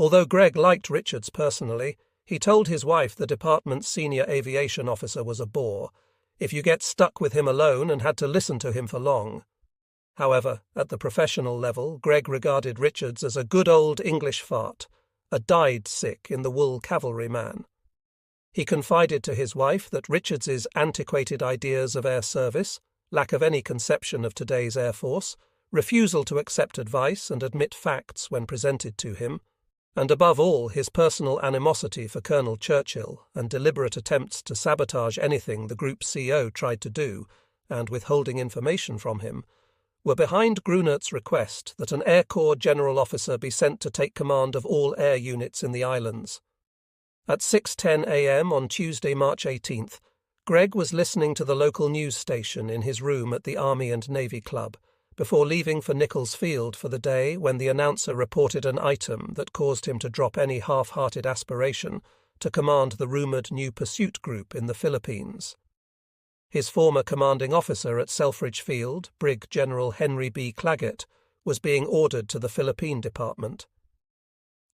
Although Greg liked Richards personally, he told his wife the department's senior aviation officer was a bore, if you get stuck with him alone and had to listen to him for long. However, at the professional level, Greg regarded Richards as a good old English fart, a dyed-sick in the wool cavalryman. He confided to his wife that Richards's antiquated ideas of air service, lack of any conception of today's Air Force, refusal to accept advice and admit facts when presented to him, and above all his personal animosity for Colonel Churchill and deliberate attempts to sabotage anything the Group CO tried to do, and withholding information from him, were behind Grunert's request that an Air Corps general officer be sent to take command of all air units in the islands. At 6:10 a.m. on Tuesday, March 18th, Greg was listening to the local news station in his room at the Army and Navy Club, before leaving for Nichols Field for the day when the announcer reported an item that caused him to drop any half-hearted aspiration to command the rumoured new pursuit group in the Philippines. His former commanding officer at Selfridge Field, Brig General Henry B. Claggett, was being ordered to the Philippine Department.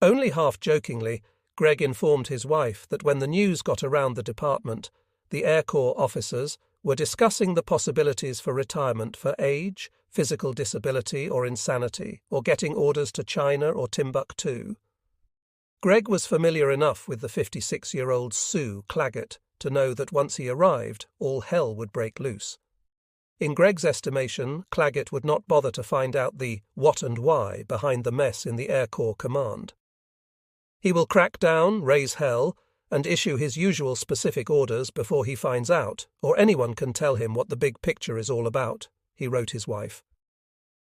Only half-jokingly, Greg informed his wife that when the news got around the department, the Air Corps officers were discussing the possibilities for retirement for age, physical disability or insanity, or getting orders to China or Timbuktu. Greg was familiar enough with the 56-year-old Sue Claggett to know that once he arrived, all hell would break loose. In Greg's estimation, Claggett would not bother to find out the what and why behind the mess in the Air Corps command. He will crack down, raise hell, and issue his usual specific orders before he finds out, or anyone can tell him what the big picture is all about, he wrote his wife.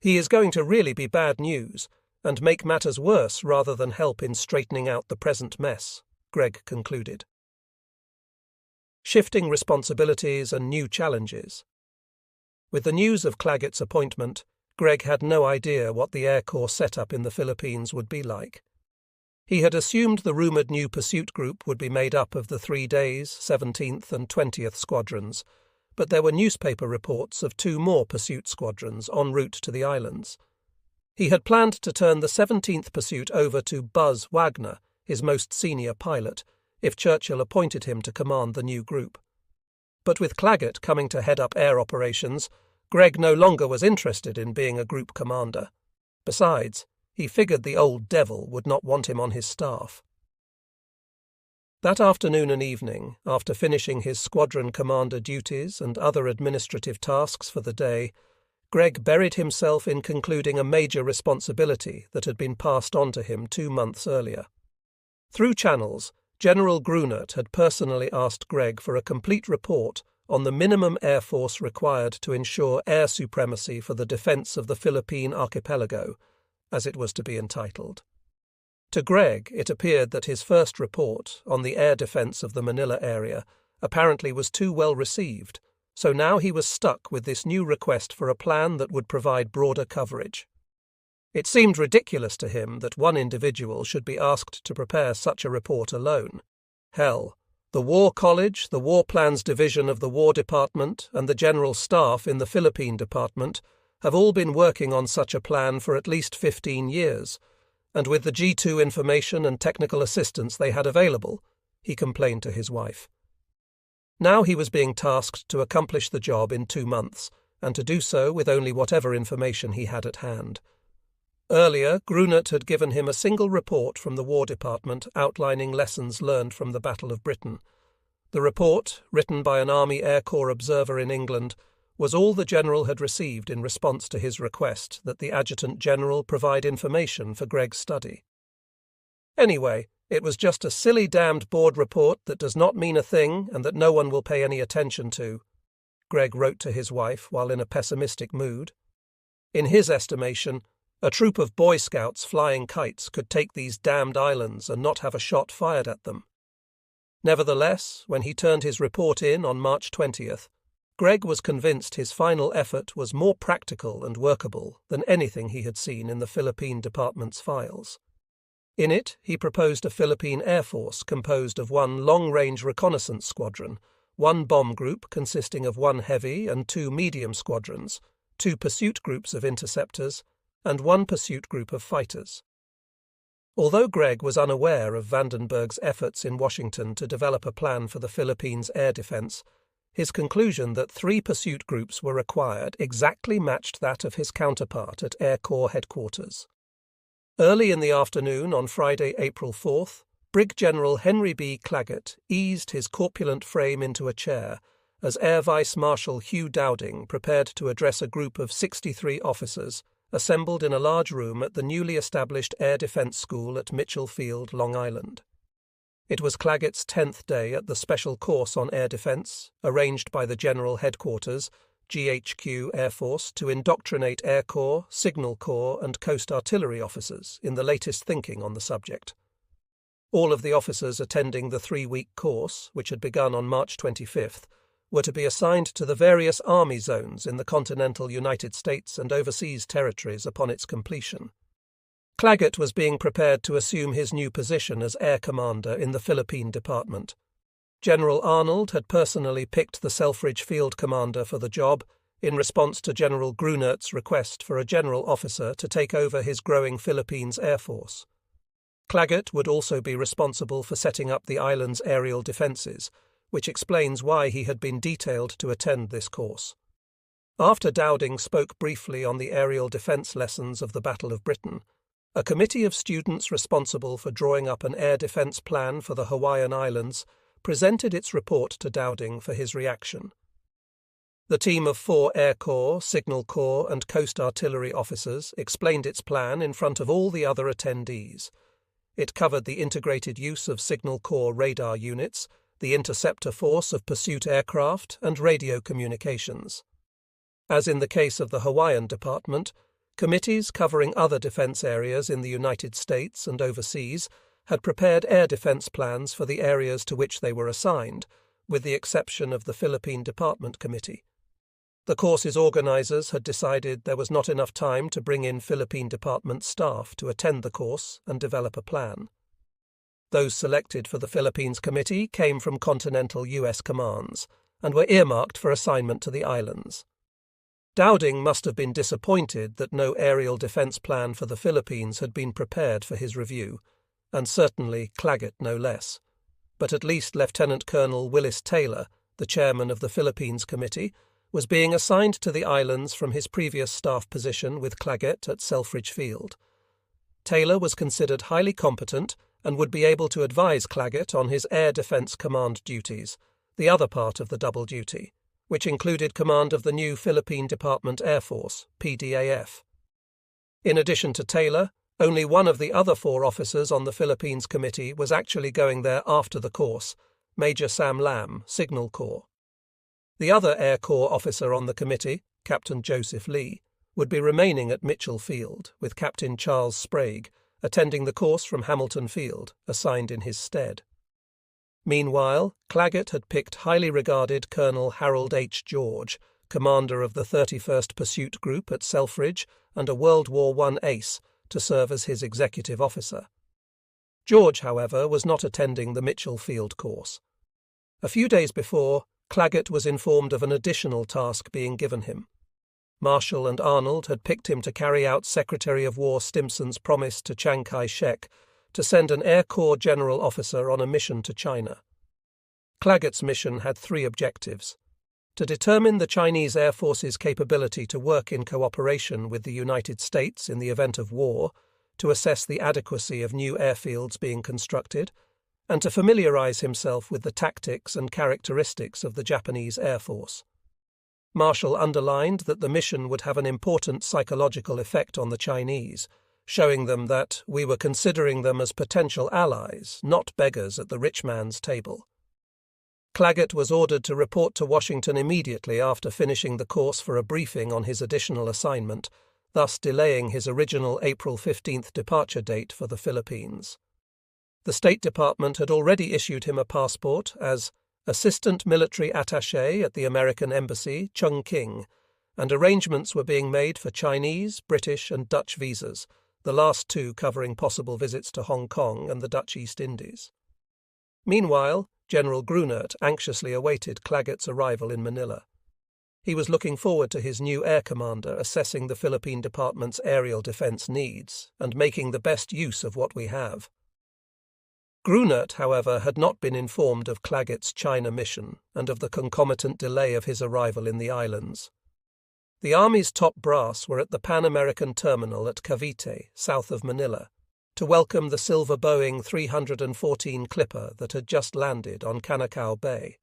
He is going to really be bad news, and make matters worse rather than help in straightening out the present mess, Greg concluded. Shifting responsibilities and new challenges. With the news of Claggett's appointment, Greg had no idea what the Air Corps setup in the Philippines would be like. He had assumed the rumoured new pursuit group would be made up of the 3 days, 17th and 20th squadrons, but there were newspaper reports of 2 more pursuit squadrons en route to the islands. He had planned to turn the 17th Pursuit over to Buzz Wagner, his most senior pilot, if Churchill appointed him to command the new group. But with Claggett coming to head up air operations, Greg no longer was interested in being a group commander. Besides, he figured the old devil would not want him on his staff. That afternoon and evening, after finishing his squadron commander duties and other administrative tasks for the day, Greg buried himself in concluding a major responsibility that had been passed on to him 2 months earlier. Through channels, General Grunert had personally asked Greg for a complete report on the minimum air force required to ensure air supremacy for the defence of the Philippine archipelago, as it was to be entitled. To Greg, it appeared that his first report on the air defence of the Manila area apparently was too well received, so now he was stuck with this new request for a plan that would provide broader coverage. It seemed ridiculous to him that one individual should be asked to prepare such a report alone. Hell, the War College, the War Plans Division of the War Department, and the General Staff in the Philippine Department have all been working on such a plan for at least 15 years, and with the G2 information and technical assistance they had available, he complained to his wife. Now he was being tasked to accomplish the job in 2 months, and to do so with only whatever information he had at hand. Earlier, Grunert had given him a single report from the War Department outlining lessons learned from the Battle of Britain. The report, written by an Army Air Corps observer in England, was all the General had received in response to his request that the Adjutant General provide information for Greg's study. Anyway, it was just a silly damned board report that does not mean a thing and that no one will pay any attention to, Greg wrote to his wife while in a pessimistic mood. In his estimation, a troop of Boy Scouts flying kites could take these damned islands and not have a shot fired at them. Nevertheless, when he turned his report in on March 20th, Greg was convinced his final effort was more practical and workable than anything he had seen in the Philippine Department's files. In it, he proposed a Philippine Air Force composed of 1 long-range reconnaissance squadron, 1 bomb group consisting of 1 heavy and 2 medium squadrons, 2 pursuit groups of interceptors, and 1 pursuit group of fighters. Although Gregg was unaware of Vandenberg's efforts in Washington to develop a plan for the Philippines' air defense, his conclusion that 3 pursuit groups were required exactly matched that of his counterpart at Air Corps headquarters. Early in the afternoon on Friday, April 4th, Brig General Henry B. Claggett eased his corpulent frame into a chair as Air Vice Marshal Hugh Dowding prepared to address a group of 63 officers assembled in a large room at the newly established Air Defense School at Mitchell Field, Long Island. It was Claggett's 10th day at the Special Course on Air Defense, arranged by the General Headquarters, GHQ Air Force, to indoctrinate Air Corps, Signal Corps and Coast Artillery officers in the latest thinking on the subject. All of the officers attending the 3-week course, which had begun on March 25th, were to be assigned to the various army zones in the continental United States and overseas territories upon its completion. Claggett was being prepared to assume his new position as Air Commander in the Philippine Department. General Arnold had personally picked the Selfridge Field Commander for the job in response to General Grunert's request for a general officer to take over his growing Philippines Air Force. Claggett would also be responsible for setting up the island's aerial defences, which explains why he had been detailed to attend this course. After Dowding spoke briefly on the aerial defence lessons of the Battle of Britain, a committee of students responsible for drawing up an air defence plan for the Hawaiian Islands presented its report to Dowding for his reaction. The team of 4 Air Corps, Signal Corps and Coast Artillery officers explained its plan in front of all the other attendees. It covered the integrated use of Signal Corps radar units, the interceptor force of pursuit aircraft, and radio communications. As in the case of the Hawaiian Department, committees covering other defense areas in the United States and overseas had prepared air defense plans for the areas to which they were assigned, with the exception of the Philippine Department Committee. The course's organizers had decided there was not enough time to bring in Philippine Department staff to attend the course and develop a plan. Those selected for the Philippines Committee came from continental U.S. commands and were earmarked for assignment to the islands. Dowding must have been disappointed that no aerial defence plan for the Philippines had been prepared for his review, and certainly Claggett no less. But at least Lieutenant Colonel Willis Taylor, the chairman of the Philippines Committee, was being assigned to the islands from his previous staff position with Claggett at Selfridge Field. Taylor was considered highly competent and would be able to advise Claggett on his Air Defence Command duties, the other part of the double duty, which included command of the new Philippine Department Air Force, PDAF. In addition to Taylor, only one of the other 4 officers on the Philippines Committee was actually going there after the course, Major Sam Lamb, Signal Corps. The other Air Corps officer on the committee, Captain Joseph Lee, would be remaining at Mitchell Field, with Captain Charles Sprague, attending the course from Hamilton Field, assigned in his stead. Meanwhile, Claggett had picked highly regarded Colonel Harold H. George, commander of the 31st Pursuit Group at Selfridge and a World War I ace, to serve as his executive officer. George, however, was not attending the Mitchell Field course. A few days before, Claggett was informed of an additional task being given him. Marshall and Arnold had picked him to carry out Secretary of War Stimson's promise to Chiang Kai-shek to send an Air Corps general officer on a mission to China. Claggett's mission had 3 objectives: to determine the Chinese Air Force's capability to work in cooperation with the United States in the event of war, to assess the adequacy of new airfields being constructed, and to familiarize himself with the tactics and characteristics of the Japanese Air Force. Marshall underlined that the mission would have an important psychological effect on the Chinese, showing them that we were considering them as potential allies, not beggars at the rich man's table. Claggett was ordered to report to Washington immediately after finishing the course for a briefing on his additional assignment, thus delaying his original April 15th departure date for the Philippines. The State Department had already issued him a passport as Assistant Military Attaché at the American Embassy, Chungking, and arrangements were being made for Chinese, British and Dutch visas, the last 2 covering possible visits to Hong Kong and the Dutch East Indies. Meanwhile, General Grunert anxiously awaited Claggett's arrival in Manila. He was looking forward to his new air commander assessing the Philippine Department's aerial defense needs and making the best use of what we have. Grunert, however, had not been informed of Claggett's China mission and of the concomitant delay of his arrival in the islands. The Army's top brass were at the Pan American Terminal at Cavite, south of Manila, to welcome the silver Boeing 314 Clipper that had just landed on Canacao Bay.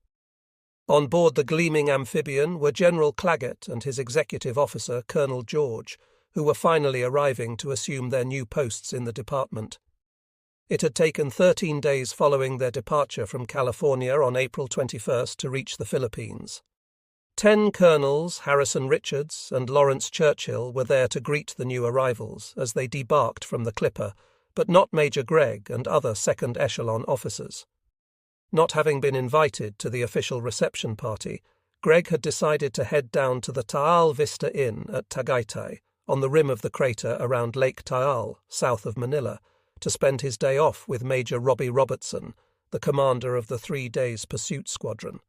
On board the gleaming amphibian were General Claggett and his executive officer, Colonel George, who were finally arriving to assume their new posts in the department. It had taken 13 days following their departure from California on April 21st to reach the Philippines. 10 colonels, Harrison Richards and Lawrence Churchill, were there to greet the new arrivals as they debarked from the Clipper, but not Major Gregg and other second echelon officers. Not having been invited to the official reception party, Gregg had decided to head down to the Taal Vista Inn at Tagaytay, on the rim of the crater around Lake Taal, south of Manila, to spend his day off with Major Robbie Robertson, the commander of the 3 days pursuit squadron.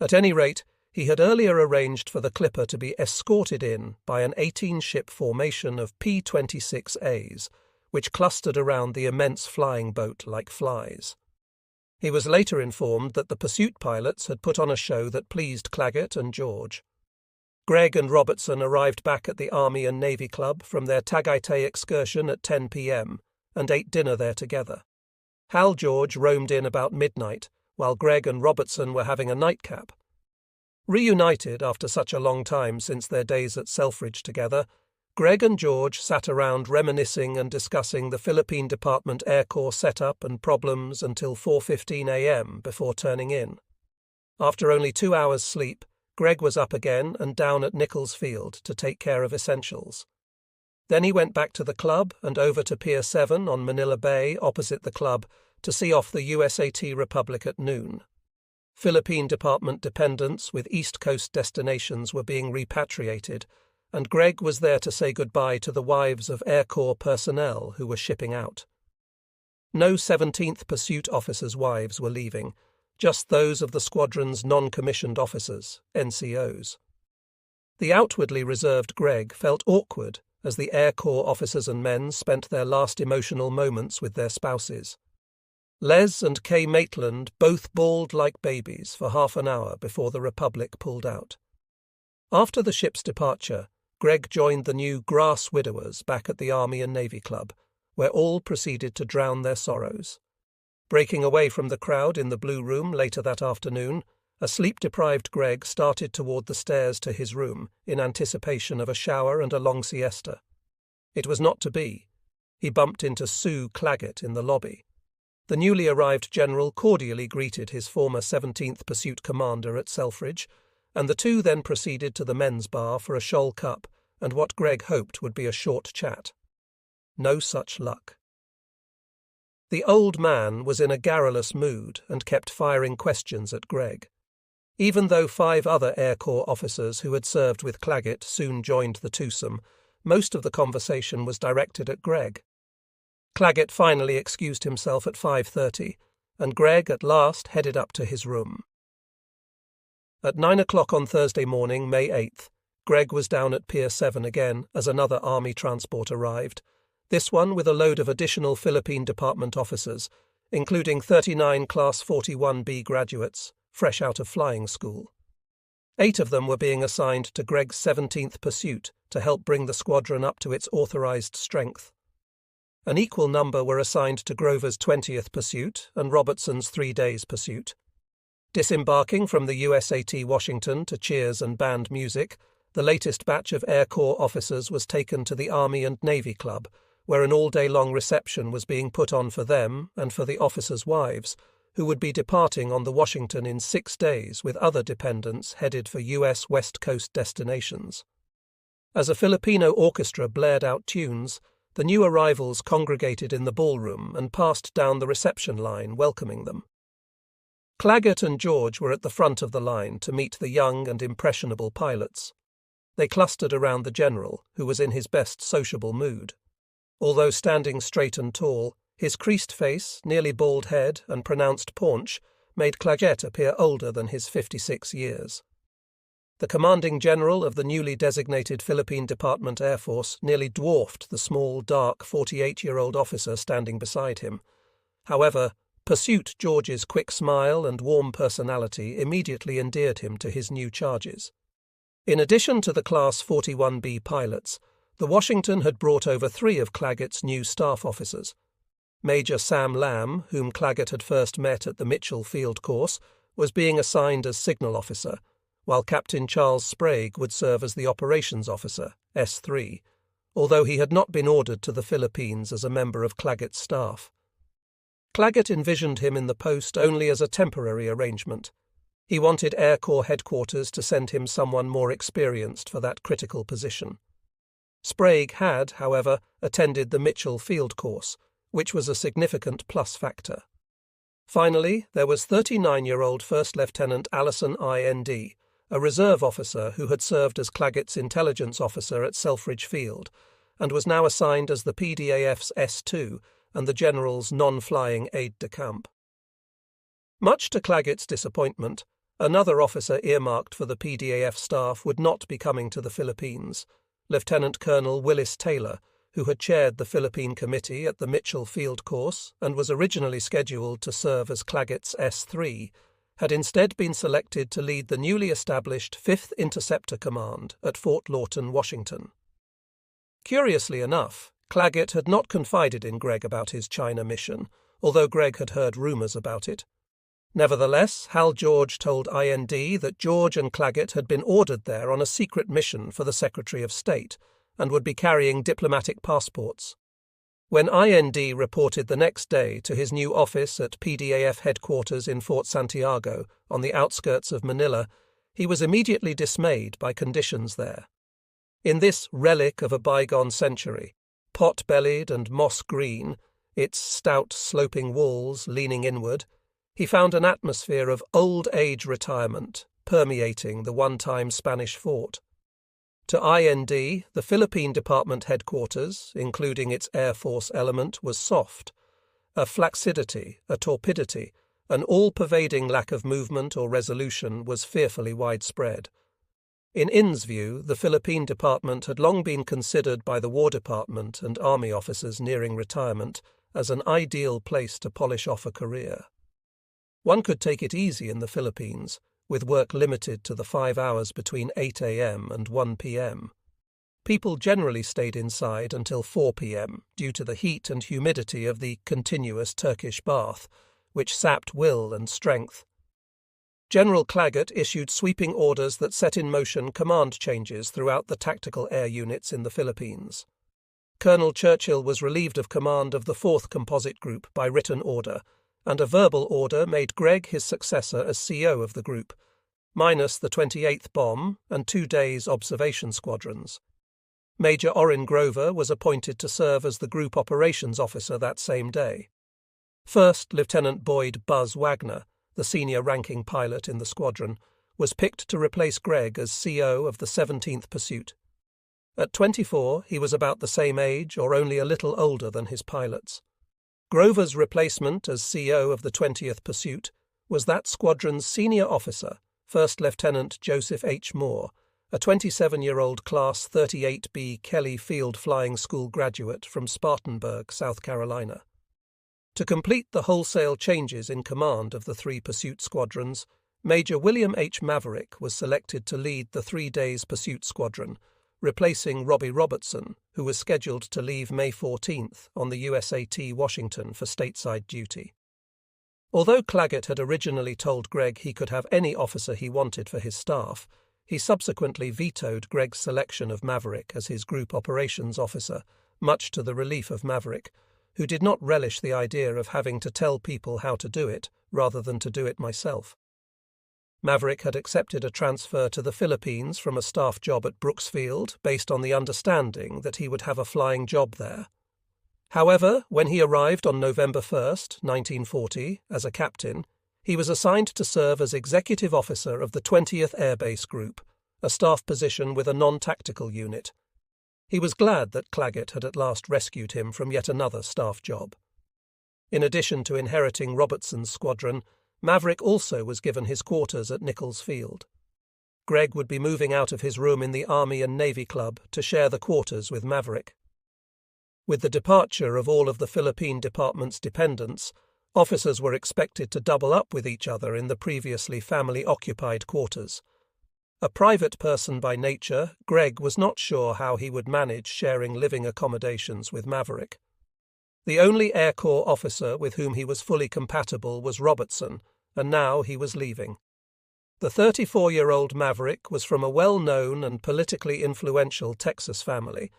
At any rate, he had earlier arranged for the Clipper to be escorted in by an 18-ship formation of P-26As, which clustered around the immense flying boat like flies. He was later informed that the pursuit pilots had put on a show that pleased Claggett and George. Gregg and Robertson arrived back at the Army and Navy Club from their Tagaytay excursion at 10 p.m. and ate dinner there together. Hal George roamed in about midnight, while Gregg and Robertson were having a nightcap. Reunited after such a long time since their days at Selfridge together, Gregg and George sat around reminiscing and discussing the Philippine Department Air Corps setup and problems until 4:15 a.m. before turning in. After only 2 hours' sleep, Gregg was up again and down at Nichols Field to take care of essentials. Then he went back to the club and over to Pier 7 on Manila Bay opposite the club to see off the USAT Republic at noon. Philippine Department dependents with East Coast destinations were being repatriated, and Gregg was there to say goodbye to the wives of Air Corps personnel who were shipping out. No 17th Pursuit officers' wives were leaving, just those of the squadron's non-commissioned officers, NCOs. The outwardly reserved Gregg felt awkward as the Air Corps officers and men spent their last emotional moments with their spouses. Les and Kay Maitland both bawled like babies for half an hour before the Republic pulled out. After the ship's departure, Gregg joined the new Grass Widowers back at the Army and Navy Club, where all proceeded to drown their sorrows. Breaking away from the crowd in the Blue Room later that afternoon, a sleep-deprived Gregg started toward the stairs to his room in anticipation of a shower and a long siesta. It was not to be. He bumped into Sue Claggett in the lobby. The newly arrived general cordially greeted his former 17th Pursuit commander at Selfridge, and the two then proceeded to the men's bar for a shoal cup and what Gregg hoped would be a short chat. No such luck. The old man was in a garrulous mood and kept firing questions at Gregg. Even though 5 other Air Corps officers who had served with Claggett soon joined the twosome, most of the conversation was directed at Gregg. Claggett finally excused himself at 5:30, and Gregg at last headed up to his room. At 9 o'clock on Thursday morning, May 8th, Gregg was down at Pier 7 again as another Army transport arrived, this one with a load of additional Philippine Department officers, including 39 Class 41B graduates, fresh out of flying school. 8 of them were being assigned to Gregg's 17th Pursuit to help bring the squadron up to its authorized strength. An equal number were assigned to Grover's 20th Pursuit and Robertson's 3 days Pursuit. Disembarking from the USAT Washington to cheers and band music, the latest batch of Air Corps officers was taken to the Army and Navy Club, where an all-day-long reception was being put on for them and for the officers' wives, who would be departing on the Washington in 6 days with other dependents headed for U.S. West Coast destinations. As a Filipino orchestra blared out tunes, the new arrivals congregated in the ballroom and passed down the reception line welcoming them. Claggett and George were at the front of the line to meet the young and impressionable pilots. They clustered around the general, who was in his best sociable mood. Although standing straight and tall, his creased face, nearly bald head, and pronounced paunch made Claggett appear older than his 56 years. The commanding general of the newly designated Philippine Department Air Force nearly dwarfed the small, dark 48-year-old officer standing beside him. However, Pursuit George's quick smile and warm personality immediately endeared him to his new charges. In addition to the Class 41B pilots, the Washington had brought over 3 of Claggett's new staff officers. Major Sam Lamb, whom Claggett had first met at the Mitchell Field Course, was being assigned as signal officer, while Captain Charles Sprague would serve as the operations officer, S3, although he had not been ordered to the Philippines as a member of Claggett's staff. Claggett envisioned him in the post only as a temporary arrangement. He wanted Air Corps headquarters to send him someone more experienced for that critical position. Sprague had, however, attended the Mitchell Field Course, which was a significant plus factor. Finally, there was 39-year-old First Lieutenant Allison I.N.D., a reserve officer who had served as Claggett's intelligence officer at Selfridge Field, and was now assigned as the PDAF's S2 and the General's non-flying aide-de-camp. Much to Claggett's disappointment, another officer earmarked for the PDAF staff would not be coming to the Philippines. Lieutenant Colonel Willis Taylor, who had chaired the Philippine Committee at the Mitchell Field Course and was originally scheduled to serve as Claggett's S3, had instead been selected to lead the newly established 5th Interceptor Command at Fort Lawton, Washington. Curiously enough, Claggett had not confided in Gregg about his China mission, although Gregg had heard rumors about it. Nevertheless, Hal George told IND that George and Claggett had been ordered there on a secret mission for the Secretary of State and would be carrying diplomatic passports. When IND reported the next day to his new office at PDAF headquarters in Fort Santiago on the outskirts of Manila, he was immediately dismayed by conditions there. In this relic of a bygone century, pot-bellied and moss-green, its stout sloping walls leaning inward, he found an atmosphere of old-age retirement permeating the one-time Spanish fort. To IND, the Philippine Department headquarters, including its Air Force element, was soft. A flaccidity, a torpidity, an all-pervading lack of movement or resolution was fearfully widespread. In In's view, the Philippine Department had long been considered by the War Department and Army officers nearing retirement as an ideal place to polish off a career. One could take it easy in the Philippines, with work limited to the 5 hours between 8 a.m. and 1 p.m. People generally stayed inside until 4 p.m. due to the heat and humidity of the continuous Turkish bath, which sapped will and strength. General Claggett issued sweeping orders that set in motion command changes throughout the tactical air units in the Philippines. Colonel Churchill was relieved of command of the 4th Composite Group by written order, and a verbal order made Gregg his successor as CO of the group, minus the 28th Bomb and 2 days observation squadrons. Major Orrin Grover was appointed to serve as the group operations officer that same day. First Lieutenant Boyd Buzz Wagner, the senior-ranking pilot in the squadron, was picked to replace Gregg as CO of the 17th Pursuit. At 24, he was about the same age or only a little older than his pilots. Grover's replacement as CO of the 20th Pursuit was that squadron's senior officer, First Lieutenant Joseph H. Moore, a 27-year-old Class 38B Kelly Field Flying School graduate from Spartanburg, South Carolina. To complete the wholesale changes in command of the 3 pursuit squadrons, Major William H. Maverick was selected to lead the 3 days pursuit squadron, replacing Robbie Robertson, who was scheduled to leave May 14th on the USAT Washington for stateside duty. Although Claggett had originally told Gregg he could have any officer he wanted for his staff, he subsequently vetoed Gregg's selection of Maverick as his group operations officer, much to the relief of Maverick, who did not relish the idea of having to tell people how to do it rather than to do it myself. Maverick had accepted a transfer to the Philippines from a staff job at Brooksfield based on the understanding that he would have a flying job there. However, when he arrived on November 1st, 1940, as a captain, he was assigned to serve as executive officer of the 20th Air Base Group, a staff position with a non-tactical unit. He was glad that Claggett had at last rescued him from yet another staff job. In addition to inheriting Robertson's squadron, Maverick also was given his quarters at Nichols Field. Greg would be moving out of his room in the Army and Navy Club to share the quarters with Maverick. With the departure of all of the Philippine Department's dependents, officers were expected to double up with each other in the previously family-occupied quarters. A private person by nature, Greg was not sure how he would manage sharing living accommodations with Maverick. The only Air Corps officer with whom he was fully compatible was Robertson, and now he was leaving. The 34-year-old Maverick was from a well-known and politically influential Texas family,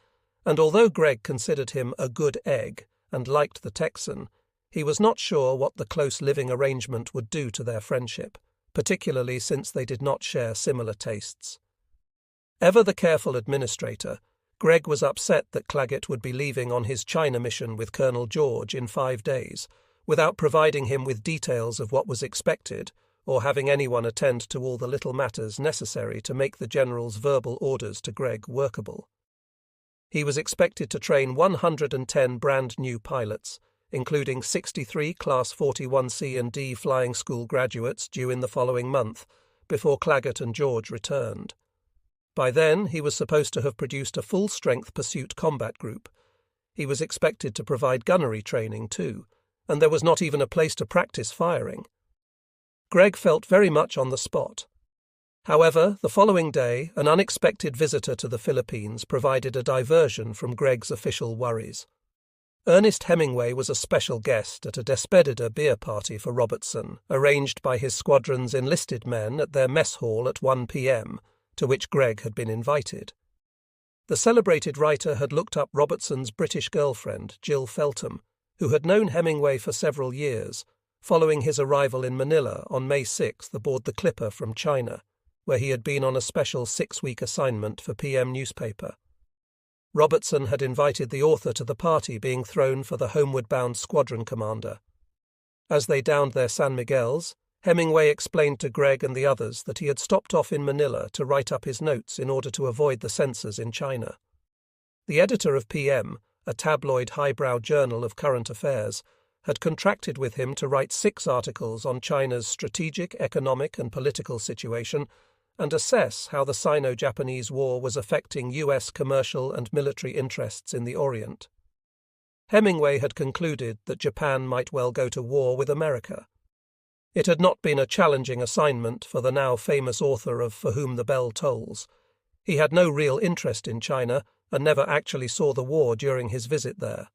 and although Greg considered him a good egg and liked the Texan, he was not sure what the close living arrangement would do to their friendship, particularly since they did not share similar tastes. Ever the careful administrator, Greg was upset that Claggett would be leaving on his China mission with Colonel George in 5 days, without providing him with details of what was expected, or having anyone attend to all the little matters necessary to make the General's verbal orders to Greg workable. He was expected to train 110 brand-new pilots, including 63 Class 41C and D flying school graduates due in the following month, before Claggett and George returned. By then, he was supposed to have produced a full-strength pursuit combat group. He was expected to provide gunnery training, too, and there was not even a place to practice firing. Greg felt very much on the spot. However, the following day, an unexpected visitor to the Philippines provided a diversion from Greg's official worries. Ernest Hemingway was a special guest at a despedida beer party for Robertson, arranged by his squadron's enlisted men at their mess hall at 1 p.m., to which Greg had been invited. The celebrated writer had looked up Robertson's British girlfriend, Jill Feltham, who had known Hemingway for several years, following his arrival in Manila on May 6th aboard the Clipper from China, where he had been on a special 6-week assignment for PM newspaper. Robertson had invited the author to the party being thrown for the homeward-bound squadron commander. As they downed their San Miguels, Hemingway explained to Greg and the others that he had stopped off in Manila to write up his notes in order to avoid the censors in China. The editor of PM, a tabloid highbrow journal of current affairs, had contracted with him to write 6 articles on China's strategic, economic and political situation and assess how the Sino-Japanese War was affecting U.S. commercial and military interests in the Orient. Hemingway had concluded that Japan might well go to war with America. It had not been a challenging assignment for the now famous author of For Whom the Bell Tolls. He had no real interest in China and never actually saw the war during his visit there.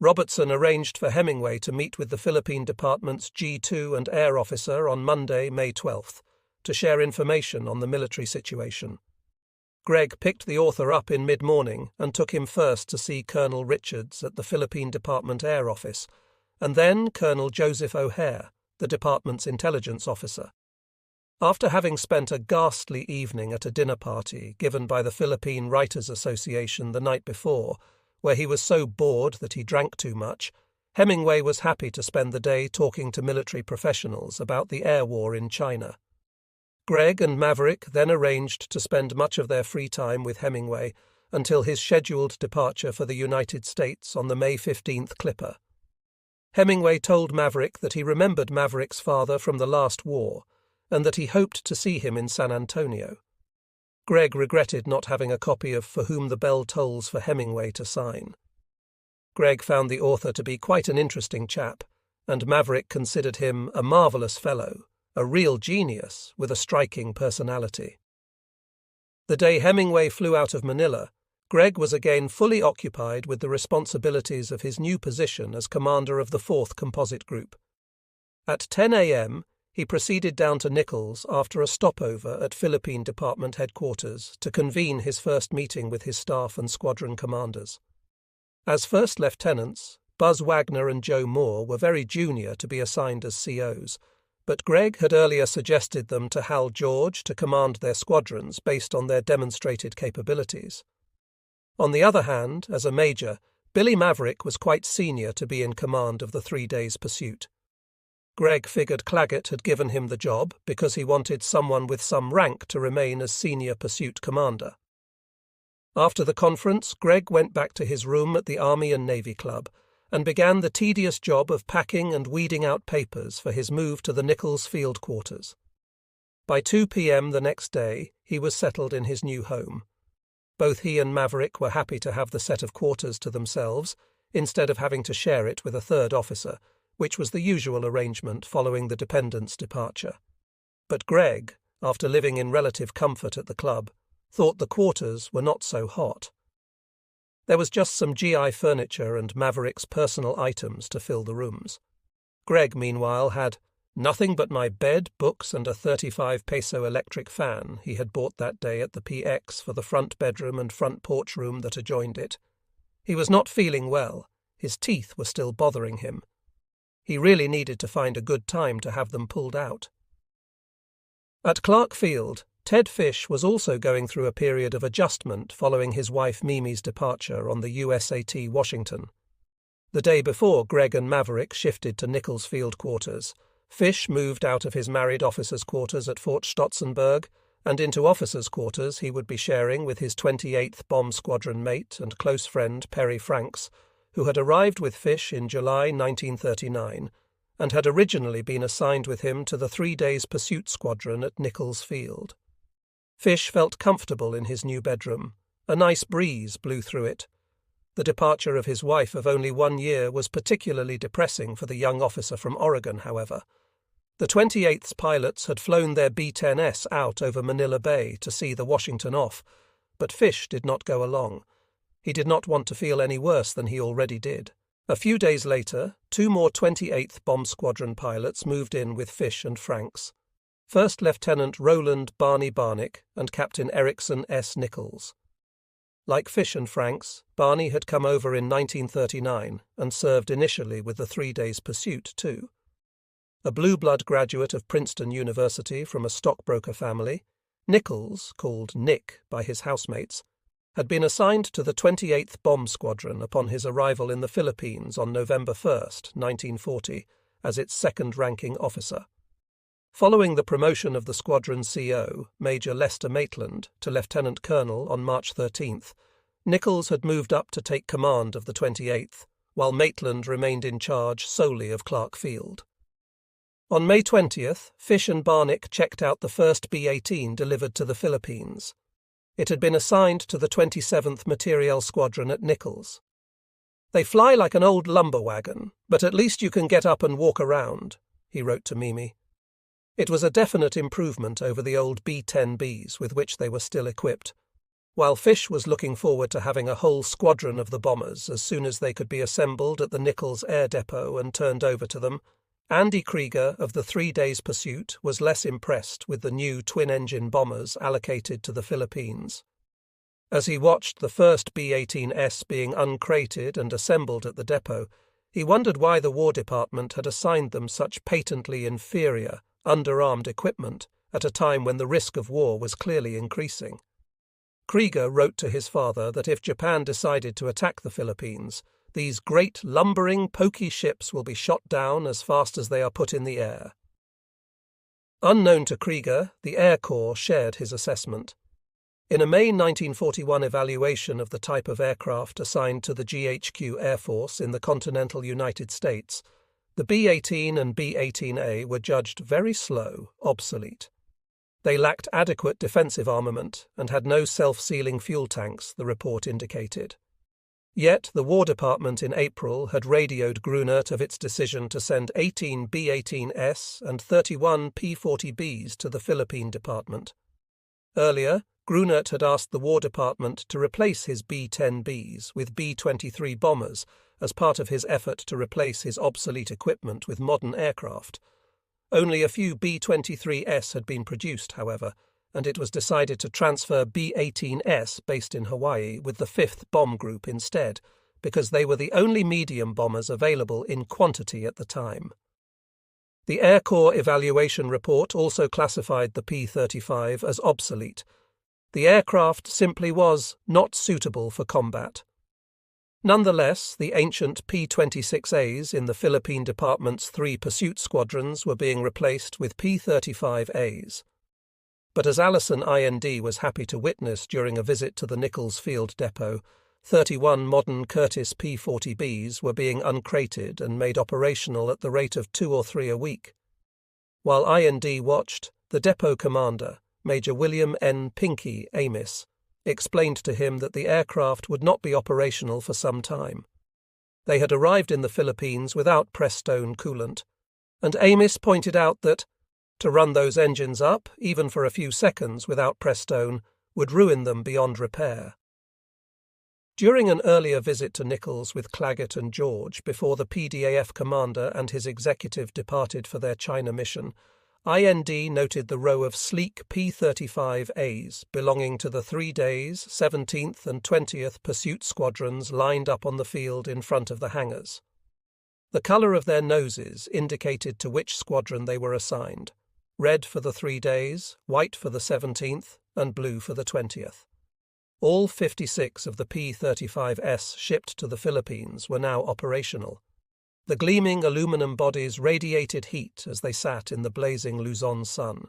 Robertson arranged for Hemingway to meet with the Philippine Department's G2 and Air Officer on Monday, May 12th, to share information on the military situation. Greg picked the author up in mid-morning and took him first to see Colonel Richards at the Philippine Department Air Office, and then Colonel Joseph O'Hare, the department's intelligence officer. After having spent a ghastly evening at a dinner party given by the Philippine Writers Association the night before, where he was so bored that he drank too much, Hemingway was happy to spend the day talking to military professionals about the air war in China. Greg and Maverick then arranged to spend much of their free time with Hemingway until his scheduled departure for the United States on the May 15th Clipper. Hemingway told Maverick that he remembered Maverick's father from the last war and that he hoped to see him in San Antonio. Greg regretted not having a copy of For Whom the Bell Tolls for Hemingway to sign. Greg found the author to be quite an interesting chap, and Maverick considered him a marvellous fellow, a real genius with a striking personality. The day Hemingway flew out of Manila, Greg was again fully occupied with the responsibilities of his new position as commander of the 4th Composite Group. At 10 a.m., he proceeded down to Nichols after a stopover at Philippine Department headquarters to convene his first meeting with his staff and squadron commanders. As first lieutenants, Buzz Wagner and Joe Moore were very junior to be assigned as COs, but Greg had earlier suggested them to Hal George to command their squadrons based on their demonstrated capabilities. On the other hand, as a major, Billy Maverick was quite senior to be in command of the 3 days' pursuit. Greg figured Claggett had given him the job because he wanted someone with some rank to remain as senior pursuit commander. After the conference, Greg went back to his room at the Army and Navy Club and began the tedious job of packing and weeding out papers for his move to the Nichols Field Quarters. By 2 p.m. the next day, he was settled in his new home. Both he and Maverick were happy to have the set of quarters to themselves, instead of having to share it with a third officer, which was the usual arrangement following the dependent's departure. But Greg, after living in relative comfort at the club, thought the quarters were not so hot. There was just some GI furniture and Maverick's personal items to fill the rooms. Greg, meanwhile, had nothing but my bed, books, and a 35-peso electric fan he had bought that day at the PX for the front bedroom and front porch room that adjoined it. He was not feeling well. His teeth were still bothering him. He really needed to find a good time to have them pulled out. At Clark Field, Ted Fish was also going through a period of adjustment following his wife Mimi's departure on the USAT Washington. The day before Greg and Maverick shifted to Nichols Field quarters, Fish moved out of his married officers' quarters at Fort Stotzenberg and into officers' quarters he would be sharing with his 28th Bomb Squadron mate and close friend Perry Franks, who had arrived with Fish in July 1939 and had originally been assigned with him to the 3 days pursuit squadron at Nichols Field. Fish felt comfortable in his new bedroom. A nice breeze blew through it. The departure of his wife of only 1 year was particularly depressing for the young officer from Oregon, however. The 28th's pilots had flown their B-10S out over Manila Bay to see the Washington off, but Fish did not go along. He did not want to feel any worse than he already did. A few days later, 2 more 28th Bomb Squadron pilots moved in with Fish and Franks. First Lieutenant Roland Barney Barnick and Captain Erickson S. Nichols. Like Fish and Franks, Barney had come over in 1939 and served initially with the 3 days pursuit too. A blue blood graduate of Princeton University from a stockbroker family, Nichols, called Nick by his housemates, had been assigned to the 28th Bomb Squadron upon his arrival in the Philippines on November 1, 1940, as its second-ranking officer. Following the promotion of the squadron CO, Major Lester Maitland, to Lieutenant Colonel on March 13th, Nichols had moved up to take command of the 28th, while Maitland remained in charge solely of Clark Field. On May 20th, Fish and Barnick checked out the first B-18 delivered to the Philippines. It had been assigned to the 27th Materiel Squadron at Nichols. "They fly like an old lumber wagon, but at least you can get up and walk around," he wrote to Mimi. It was a definite improvement over the old B-10Bs with which they were still equipped. While Fish was looking forward to having a whole squadron of the bombers as soon as they could be assembled at the Nichols Air Depot and turned over to them, Andy Krieger of the 3 days pursuit was less impressed with the new twin-engine bombers allocated to the Philippines. As he watched the first B-18S being uncrated and assembled at the depot, he wondered why the War Department had assigned them such patently inferior, underarmed equipment at a time when the risk of war was clearly increasing. Krieger wrote to his father that if Japan decided to attack the Philippines, these great lumbering, pokey ships will be shot down as fast as they are put in the air. Unknown to Krieger, the Air Corps shared his assessment. In a May 1941 evaluation of the type of aircraft assigned to the GHQ Air Force in the continental United States, the B-18 and B-18A were judged very slow, obsolete. They lacked adequate defensive armament and had no self-sealing fuel tanks, the report indicated. Yet the War Department in April had radioed Grunert of its decision to send 18 B-18S and 31 P-40Bs to the Philippine Department. Earlier, Grunert had asked the War Department to replace his B-10Bs with B-23 bombers as part of his effort to replace his obsolete equipment with modern aircraft. Only a few B-23S had been produced, however, and it was decided to transfer B-18S based in Hawaii with the 5th Bomb Group instead, because they were the only medium bombers available in quantity at the time. The Air Corps evaluation report also classified the P-35 as obsolete. The aircraft simply was not suitable for combat. Nonetheless, the ancient P-26As in the Philippine Department's 3 pursuit squadrons were being replaced with P-35As. But as Allison IND was happy to witness during a visit to the Nichols Field Depot, 31 modern Curtiss P-40Bs were being uncrated and made operational at the rate of 2 or 3 a week. While IND watched, the depot commander, Major William N. Pinky Amis, explained to him that the aircraft would not be operational for some time. They had arrived in the Philippines without Prestone coolant, and Amis pointed out that to run those engines up, even for a few seconds without Prestone, would ruin them beyond repair. During an earlier visit to Nichols with Claggett and George before the PDAF commander and his executive departed for their China mission, IND noted the row of sleek P-35As belonging to the 3 days, 17th and 20th Pursuit Squadrons lined up on the field in front of the hangars. The colour of their noses indicated to which squadron they were assigned: red for the 3 days, white for the 17th, and blue for the 20th. All 56 of the P-35S shipped to the Philippines were now operational. The gleaming aluminum bodies radiated heat as they sat in the blazing Luzon sun.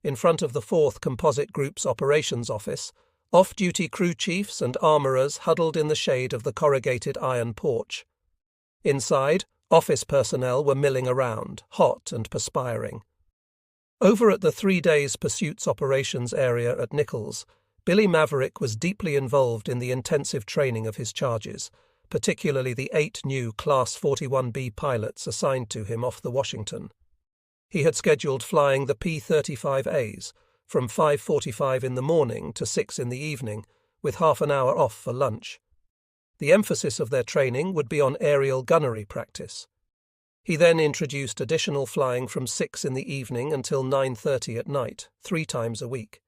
In front of the 4th Composite Group's operations office, off-duty crew chiefs and armourers huddled in the shade of the corrugated iron porch. Inside, office personnel were milling around, hot and perspiring. Over at the 3 days Pursuits operations area at Nichols, Billy Maverick was deeply involved in the intensive training of his charges, particularly the 8 new Class 41B pilots assigned to him off the Washington. He had scheduled flying the P-35As from 5:45 in the morning to 6 in the evening, with half an hour off for lunch. The emphasis of their training would be on aerial gunnery practice. He then introduced additional flying from 6 in the evening until 9:30 at night, 3 times a week.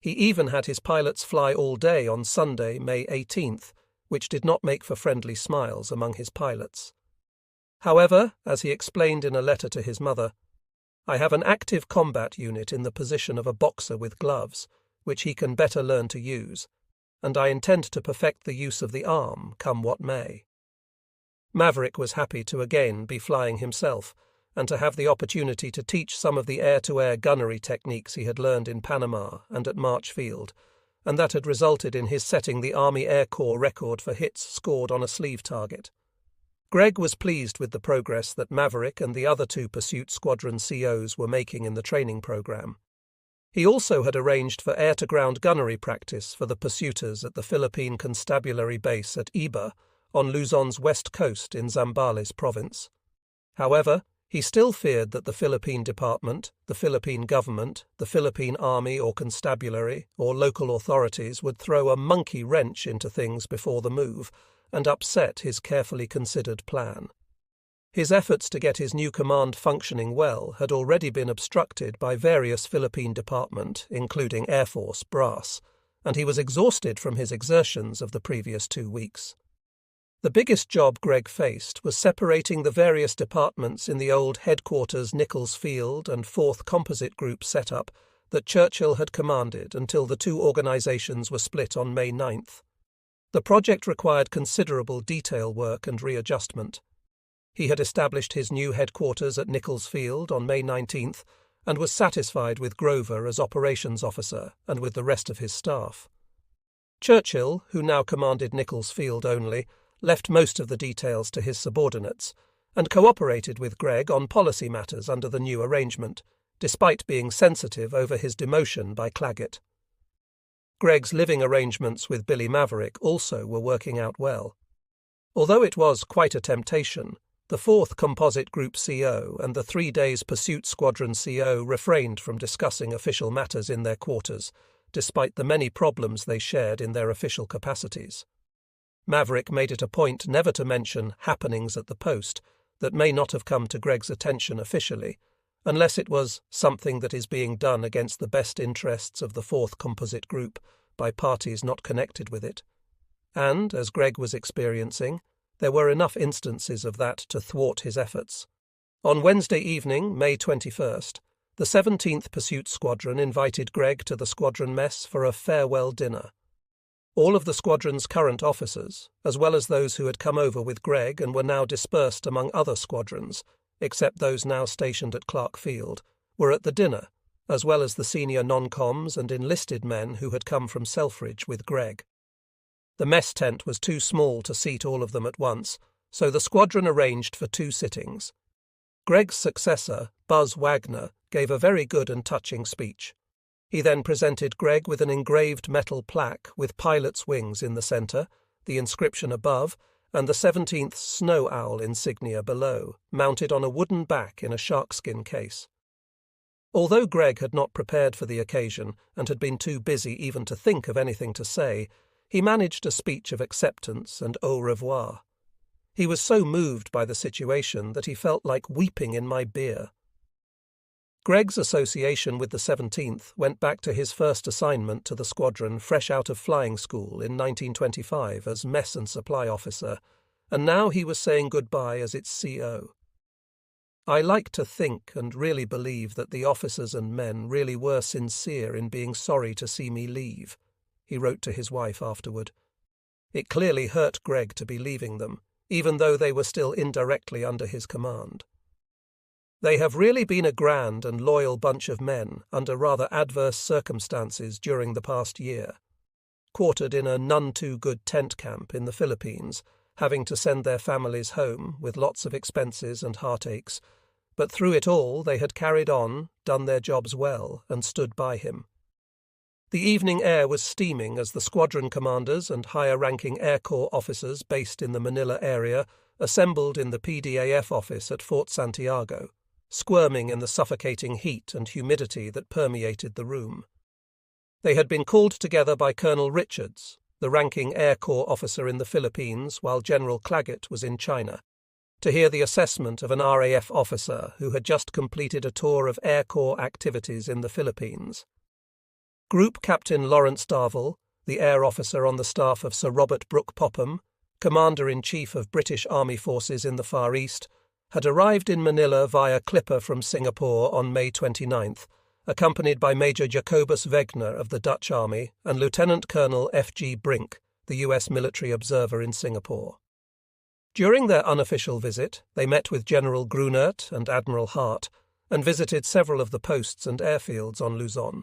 He even had his pilots fly all day on Sunday, May 18th, which did not make for friendly smiles among his pilots. However, as he explained in a letter to his mother, "I have an active combat unit in the position of a boxer with gloves, which he can better learn to use, and I intend to perfect the use of the arm, come what may." Maverick was happy to again be flying himself, and to have the opportunity to teach some of the air-to-air gunnery techniques he had learned in Panama and at March Field, and that had resulted in his setting the Army Air Corps record for hits scored on a sleeve target. Greg was pleased with the progress that Maverick and the other 2 Pursuit Squadron COs were making in the training program. He also had arranged for air-to-ground gunnery practice for the pursuiters at the Philippine Constabulary Base at Iba, on Luzon's west coast in Zambales province. However, he still feared that the Philippine Department, the Philippine government, the Philippine Army or Constabulary, or local authorities would throw a monkey wrench into things before the move and upset his carefully considered plan. His efforts to get his new command functioning well had already been obstructed by various Philippine Department, including Air Force brass, and he was exhausted from his exertions of the previous 2 weeks. The biggest job Greg faced was separating the various departments in the old headquarters Nichols Field and 4th Composite Group setup that Churchill had commanded until the 2 organizations were split on May 9th. The project required considerable detail work and readjustment. He had established his new headquarters at Nichols Field on May 19th and was satisfied with Grover as operations officer and with the rest of his staff. Churchill, who now commanded Nichols Field only, left most of the details to his subordinates, and cooperated with Greg on policy matters under the new arrangement, despite being sensitive over his demotion by Claggett. Greg's living arrangements with Billy Maverick also were working out well. Although it was quite a temptation, the 4th Composite Group CO and the 3 days Pursuit Squadron CO refrained from discussing official matters in their quarters, despite the many problems they shared in their official capacities. Maverick made it a point never to mention happenings at the post that may not have come to Greg's attention officially, unless it was something that is being done against the best interests of the 4th Composite Group by parties not connected with it. And, as Greg was experiencing, there were enough instances of that to thwart his efforts. On Wednesday evening, May 21st, the 17th Pursuit Squadron invited Greg to the squadron mess for a farewell dinner. All of the squadron's current officers, as well as those who had come over with Greg and were now dispersed among other squadrons, except those now stationed at Clark Field, were at the dinner, as well as the senior non-coms and enlisted men who had come from Selfridge with Greg. The mess tent was too small to seat all of them at once, so the squadron arranged for 2 sittings. Greg's successor, Buzz Wagner, gave a very good and touching speech. He then presented Greg with an engraved metal plaque with pilot's wings in the centre, the inscription above, and the 17th snow owl insignia below, mounted on a wooden back in a sharkskin case. Although Greg had not prepared for the occasion and had been too busy even to think of anything to say, he managed a speech of acceptance and au revoir. He was so moved by the situation that he felt like weeping in my beer. Greg's association with the 17th went back to his first assignment to the squadron fresh out of flying school in 1925 as mess and supply officer, and now he was saying goodbye as its CO. I like to think and really believe that the officers and men really were sincere in being sorry to see me leave, he wrote to his wife afterward. It clearly hurt Greg to be leaving them, even though they were still indirectly under his command. They have really been a grand and loyal bunch of men under rather adverse circumstances during the past year. Quartered in a none-too-good tent camp in the Philippines, having to send their families home with lots of expenses and heartaches, but through it all they had carried on, done their jobs well, and stood by him. The evening air was steaming as the squadron commanders and higher-ranking Air Corps officers based in the Manila area assembled in the PDAF office at Fort Santiago, squirming in the suffocating heat and humidity that permeated the room. They had been called together by Colonel Richards, the ranking Air Corps officer in the Philippines while General Claggett was in China, to hear the assessment of an RAF officer who had just completed a tour of Air Corps activities in the Philippines. Group Captain Lawrence Darvall, the air officer on the staff of Sir Robert Brooke Popham, Commander-in-Chief of British Army Forces in the Far East, had arrived in Manila via Clipper from Singapore on May 29th, accompanied by Major Jacobus Wegner of the Dutch Army and Lieutenant Colonel F.G. Brink, the U.S. military observer in Singapore. During their unofficial visit, they met with General Grunert and Admiral Hart and visited several of the posts and airfields on Luzon.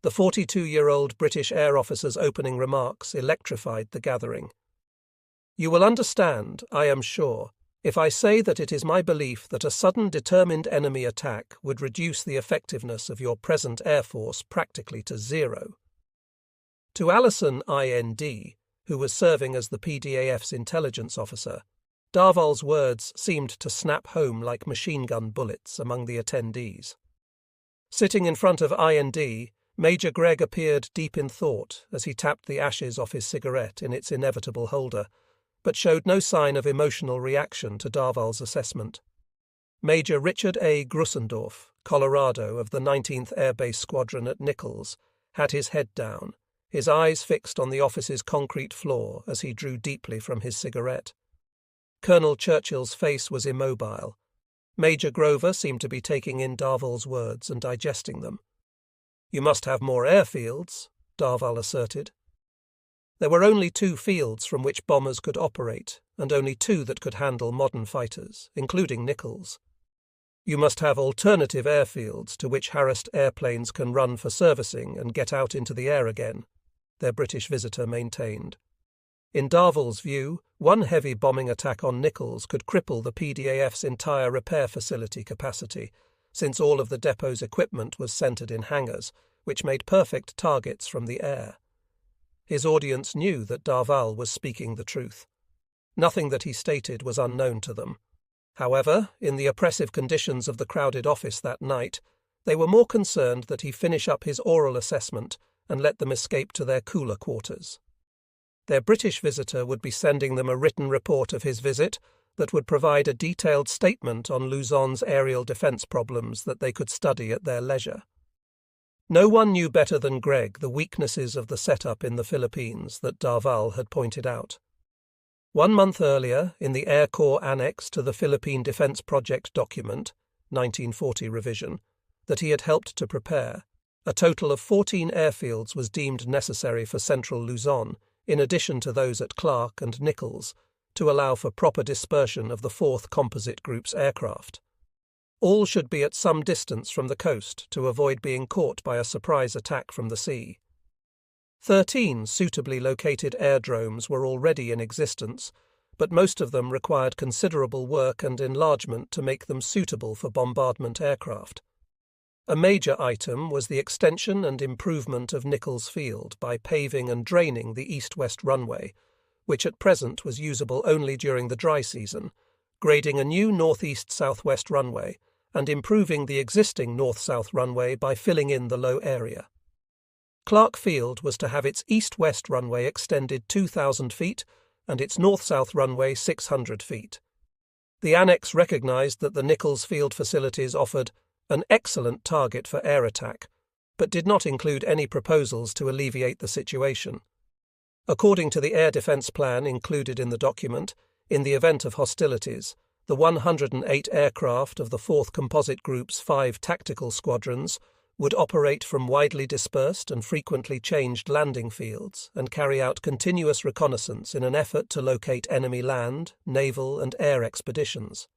The 42-year-old British air officer's opening remarks electrified the gathering. You will understand, I am sure, if I say that it is my belief that a sudden determined enemy attack would reduce the effectiveness of your present Air Force practically to zero. To Allison IND, who was serving as the PDAF's intelligence officer, Darvall's words seemed to snap home like machine gun bullets among the attendees. Sitting in front of IND, Major Greg appeared deep in thought as he tapped the ashes off his cigarette in its inevitable holder, but showed no sign of emotional reaction to Darvall's assessment. Major Richard A. Grussendorf, Colorado of the 19th Air Base Squadron at Nichols, had his head down, his eyes fixed on the office's concrete floor as he drew deeply from his cigarette. Colonel Churchill's face was immobile. Major Grover seemed to be taking in Darvall's words and digesting them. You must have more airfields, Darvall asserted. There were only 2 fields from which bombers could operate, and only 2 that could handle modern fighters, including Nichols. You must have alternative airfields to which harassed airplanes can run for servicing and get out into the air again, their British visitor maintained. In Darvall's view, one heavy bombing attack on Nichols could cripple the PDAF's entire repair facility capacity, since all of the depot's equipment was centred in hangars, which made perfect targets from the air. His audience knew that Darvall was speaking the truth. Nothing that he stated was unknown to them. However, in the oppressive conditions of the crowded office that night, they were more concerned that he finish up his oral assessment and let them escape to their cooler quarters. Their British visitor would be sending them a written report of his visit that would provide a detailed statement on Luzon's aerial defence problems that they could study at their leisure. No one knew better than Greg the weaknesses of the setup in the Philippines that Darvall had pointed out. 1 month earlier, in the Air Corps Annex to the Philippine Defence Project document, 1940 revision, that he had helped to prepare, a total of 14 airfields was deemed necessary for central Luzon, in addition to those at Clark and Nichols, to allow for proper dispersion of the 4th Composite Group's aircraft. All should be at some distance from the coast to avoid being caught by a surprise attack from the sea. 13 suitably located airdromes were already in existence, but most of them required considerable work and enlargement to make them suitable for bombardment aircraft. A major item was the extension and improvement of Nichols Field by paving and draining the east-west runway, which at present was usable only during the dry season, grading a new northeast-southwest runway, and improving the existing north-south runway by filling in the low area. Clark Field was to have its east-west runway extended 2,000 feet and its north-south runway 600 feet. The annex recognized that the Nichols Field facilities offered an excellent target for air attack, but did not include any proposals to alleviate the situation. According to the air defense plan included in the document, in the event of hostilities, the 108 aircraft of the 4th Composite Group's 5 tactical squadrons would operate from widely dispersed and frequently changed landing fields and carry out continuous reconnaissance in an effort to locate enemy land, naval, and air expeditions.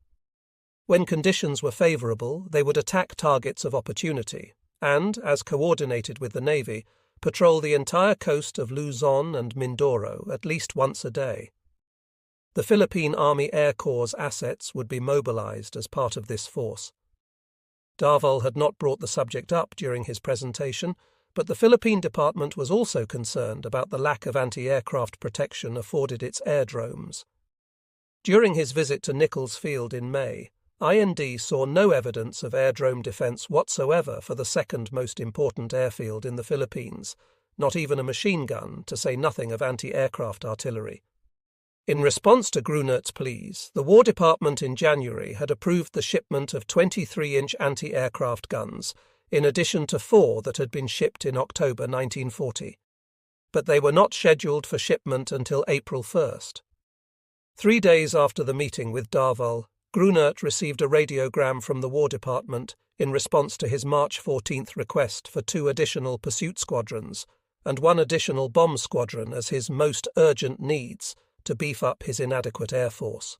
When conditions were favorable, they would attack targets of opportunity and, as coordinated with the Navy, patrol the entire coast of Luzon and Mindoro at least once a day. The Philippine Army Air Corps' assets would be mobilized as part of this force. Darvall had not brought the subject up during his presentation, but the Philippine Department was also concerned about the lack of anti-aircraft protection afforded its airdromes. During his visit to Nichols Field in May, IND saw no evidence of airdrome defense whatsoever for the second most important airfield in the Philippines, not even a machine gun, to say nothing of anti-aircraft artillery. In response to Grunert's pleas, the War Department in January had approved the shipment of 23-inch anti-aircraft guns, in addition to 4 that had been shipped in October 1940. But they were not scheduled for shipment until April 1st. 3 days after the meeting with Darvall, Grunert received a radiogram from the War Department in response to his March 14th request for 2 additional pursuit squadrons and 1 additional bomb squadron as his most urgent needs to beef up his inadequate air force.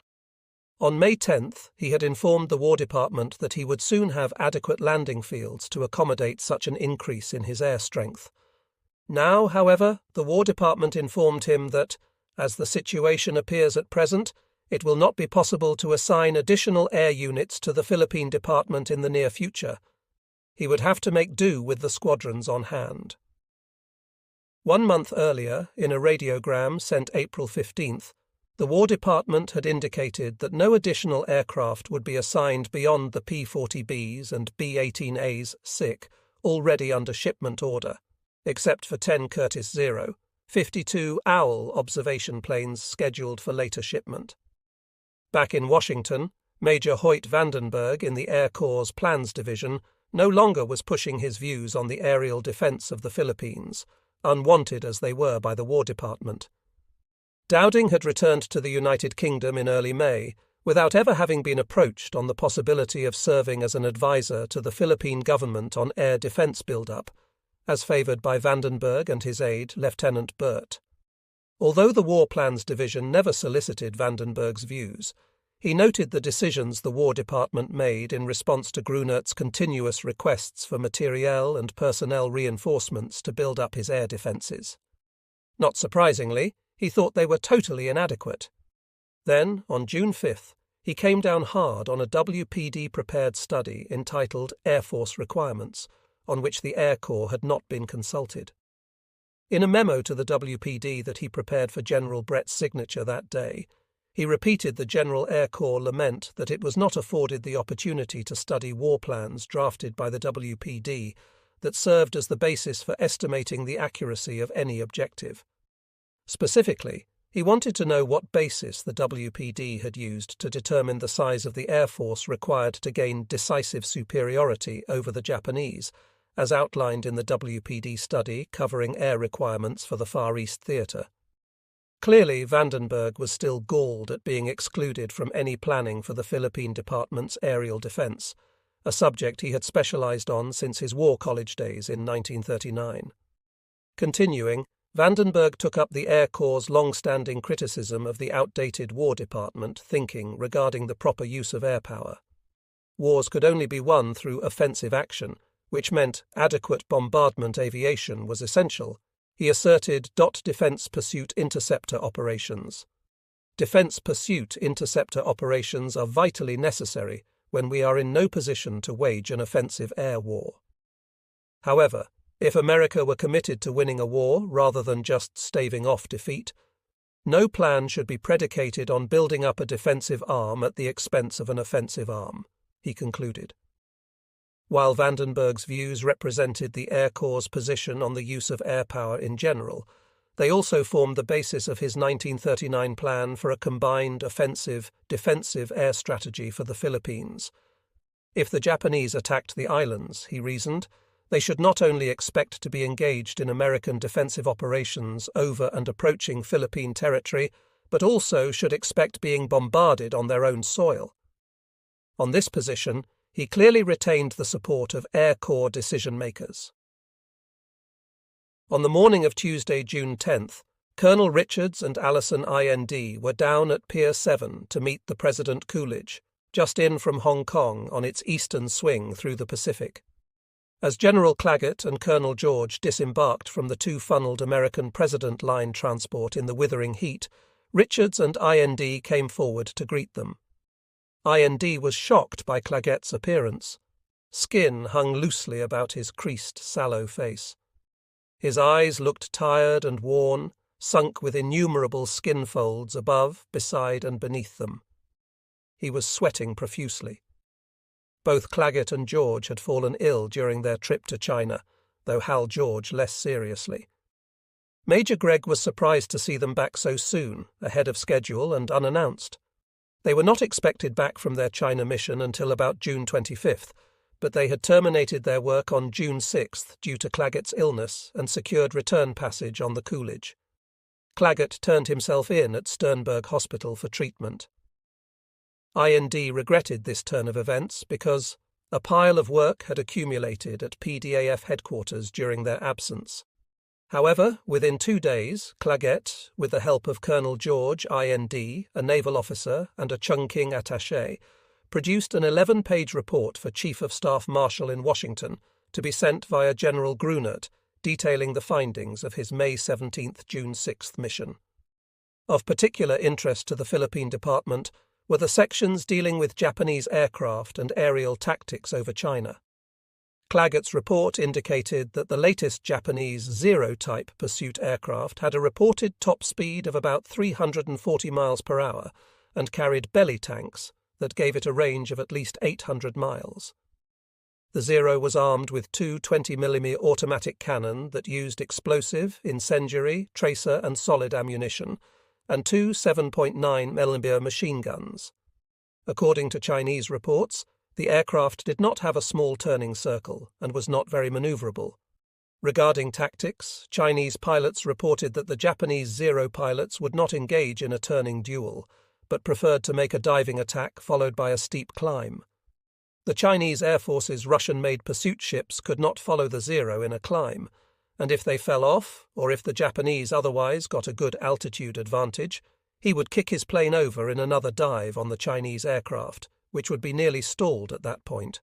On May 10th, he had informed the War Department that he would soon have adequate landing fields to accommodate such an increase in his air strength. Now, however, the War Department informed him that, as the situation appears at present, it will not be possible to assign additional air units to the Philippine Department in the near future. He would have to make do with the squadrons on hand. 1 month earlier, in a radiogram sent April 15th, the War Department had indicated that no additional aircraft would be assigned beyond the P-40Bs and B-18As SIC already under shipment order, except for 10 Curtiss 0, 52 Owl observation planes scheduled for later shipment. Back in Washington, Major Hoyt Vandenberg in the Air Corps' Plans Division no longer was pushing his views on the aerial defense of the Philippines, unwanted as they were by the War Department. Dowding had returned to the United Kingdom in early May, without ever having been approached on the possibility of serving as an advisor to the Philippine government on air defense build-up, as favoured by Vandenberg and his aide, Lieutenant Burt. Although the War Plans Division never solicited Vandenberg's views, he noted the decisions the War Department made in response to Grunert's continuous requests for materiel and personnel reinforcements to build up his air defences. Not surprisingly, he thought they were totally inadequate. Then, on June 5th, he came down hard on a WPD-prepared study entitled Air Force Requirements, on which the Air Corps had not been consulted. In a memo to the WPD that he prepared for General Brett's signature that day, he repeated the General Air Corps lament that it was not afforded the opportunity to study war plans drafted by the WPD that served as the basis for estimating the accuracy of any objective. Specifically, he wanted to know what basis the WPD had used to determine the size of the air force required to gain decisive superiority over the Japanese, as outlined in the WPD study covering air requirements for the Far East Theatre. Clearly, Vandenberg was still galled at being excluded from any planning for the Philippine Department's aerial defense, a subject he had specialized on since his War College days in 1939. Continuing, Vandenberg took up the Air Corps' long-standing criticism of the outdated War Department thinking regarding the proper use of air power. Wars could only be won through offensive action, which meant adequate bombardment aviation was essential. He asserted defense pursuit interceptor operations. Defence pursuit interceptor operations are vitally necessary when we are in no position to wage an offensive air war. However, if America were committed to winning a war rather than just staving off defeat, no plan should be predicated on building up a defensive arm at the expense of an offensive arm, he concluded. While Vandenberg's views represented the Air Corps' position on the use of air power in general, they also formed the basis of his 1939 plan for a combined offensive-defensive air strategy for the Philippines. If the Japanese attacked the islands, he reasoned, they should not only expect to be engaged in American defensive operations over and approaching Philippine territory, but also should expect being bombarded on their own soil. On this position, he clearly retained the support of Air Corps decision-makers. On the morning of Tuesday, June 10th, Colonel Richards and Allison IND were down at Pier 7 to meet the President Coolidge, just in from Hong Kong on its eastern swing through the Pacific. As General Claggett and Colonel George disembarked from the two-funneled American President Line transport in the withering heat, Richards and IND came forward to greet them. IND was shocked by Claggett's appearance. Skin hung loosely about his creased, sallow face. His eyes looked tired and worn, sunk with innumerable skin folds above, beside, and beneath them. He was sweating profusely. Both Claggett and George had fallen ill during their trip to China, though Hal George less seriously. Major Gregg was surprised to see them back so soon, ahead of schedule and unannounced. They were not expected back from their China mission until about June 25th, but they had terminated their work on June 6th due to Claggett's illness and secured return passage on the Coolidge. Claggett turned himself in at Sternberg Hospital for treatment. IND regretted this turn of events because a pile of work had accumulated at PDAF headquarters during their absence. However, within 2 days, Claggett, with the help of Colonel George IND, a naval officer and a Chungking attaché, produced an 11-page report for Chief of Staff Marshall in Washington to be sent via General Grunert, detailing the findings of his May 17th–June 6th mission. Of particular interest to the Philippine Department were the sections dealing with Japanese aircraft and aerial tactics over China. Claggett's report indicated that the latest Japanese Zero-type pursuit aircraft had a reported top speed of about 340 miles per hour and carried belly tanks that gave it a range of at least 800 miles. The Zero was armed with two 20mm automatic cannon that used explosive, incendiary, tracer and solid ammunition, and two 7.9mm machine guns. According to Chinese reports, the aircraft did not have a small turning circle and was not very maneuverable. Regarding tactics, Chinese pilots reported that the Japanese Zero pilots would not engage in a turning duel, but preferred to make a diving attack followed by a steep climb. The Chinese Air Force's Russian-made pursuit ships could not follow the Zero in a climb, and if they fell off, or if the Japanese otherwise got a good altitude advantage, he would kick his plane over in another dive on the Chinese aircraft, which would be nearly stalled at that point.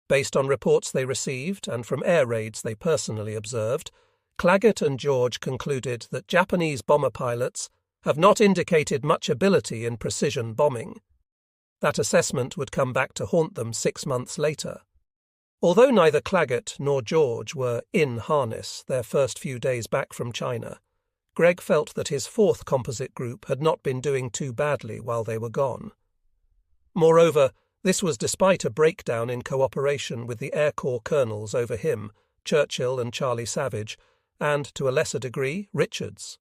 Based on reports they received and from air raids they personally observed, Claggett and George concluded that Japanese bomber pilots have not indicated much ability in precision bombing. That assessment would come back to haunt them 6 months later. Although neither Claggett nor George were in harness their first few days back from China, Gregg felt that his fourth composite group had not been doing too badly while they were gone. Moreover, this was despite a breakdown in cooperation with the Air Corps colonels over him, Churchill and Charlie Savage, and, to a lesser degree, Richards.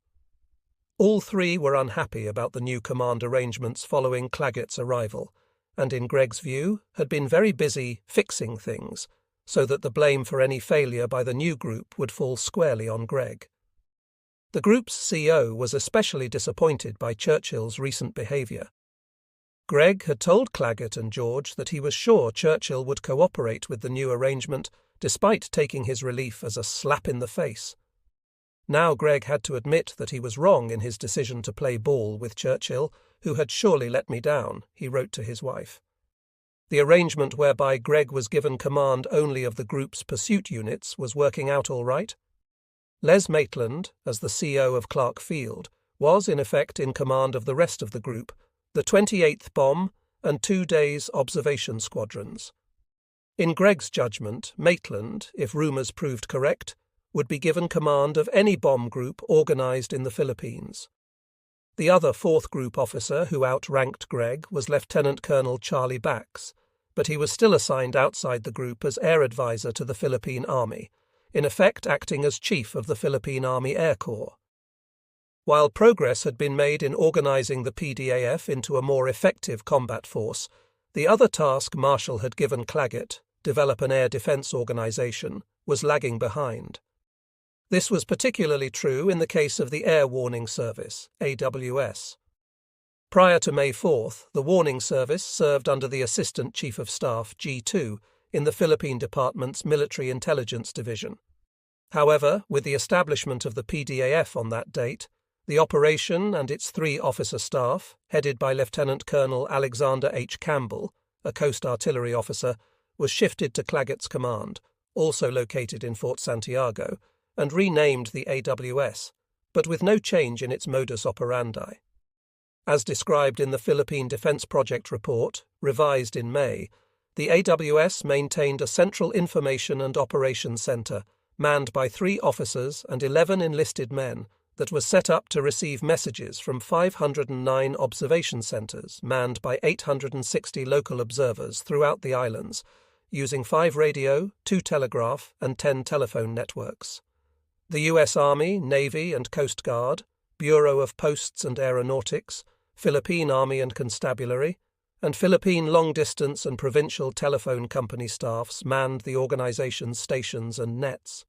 All three were unhappy about the new command arrangements following Claggett's arrival, and in Gregg's view had been very busy fixing things, so that the blame for any failure by the new group would fall squarely on Gregg. The group's CO was especially disappointed by Churchill's recent behaviour. Gregg had told Claggett and George that he was sure Churchill would cooperate with the new arrangement, despite taking his relief as a slap in the face. Now Gregg had to admit that he was wrong in his decision to play ball with Churchill, who had surely let me down, he wrote to his wife. The arrangement whereby Gregg was given command only of the group's pursuit units was working out all right. Les Maitland, as the CO of Clark Field, was in effect in command of the rest of the group, the 28th Bomb and 2 days observation squadrons. In Gregg's judgment, Maitland, if rumours proved correct, would be given command of any bomb group organised in the Philippines. The other 4th Group officer who outranked Gregg was Lieutenant Colonel Charlie Bax, but he was still assigned outside the group as air advisor to the Philippine Army, in effect acting as chief of the Philippine Army Air Corps. While progress had been made in organising the PDAF into a more effective combat force, the other task Marshall had given Claggett, develop an air defence organisation, was lagging behind. This was particularly true in the case of the Air Warning Service, AWS. Prior to May 4th, the Warning Service served under the Assistant Chief of Staff, G2, in the Philippine Department's Military Intelligence Division. However, with the establishment of the PDAF on that date, the operation and its 3 officer staff, headed by Lieutenant Colonel Alexander H. Campbell, a Coast Artillery officer, was shifted to Cleggett's command, also located in Fort Santiago, and renamed the AWS, but with no change in its modus operandi. As described in the Philippine Defense Project report, revised in May, the AWS maintained a central information and operations center, manned by 3 officers and 11 enlisted men, that was set up to receive messages from 509 observation centers manned by 860 local observers throughout the islands, using 5 radio, 2 telegraph, and 10 telephone networks. The U.S. Army, Navy, and Coast Guard, Bureau of Posts and Aeronautics, Philippine Army and Constabulary, and Philippine long-distance and provincial telephone company staffs manned the organization's stations and nets.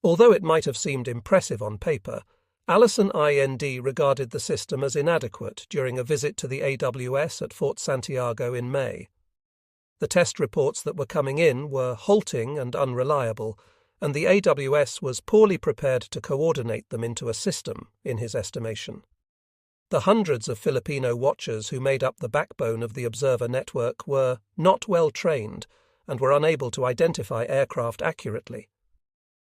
Although it might have seemed impressive on paper, Allison IND regarded the system as inadequate during a visit to the AWS at Fort Santiago in May. The test reports that were coming in were halting and unreliable, and the AWS was poorly prepared to coordinate them into a system, in his estimation. The hundreds of Filipino watchers who made up the backbone of the observer network were not well trained and were unable to identify aircraft accurately.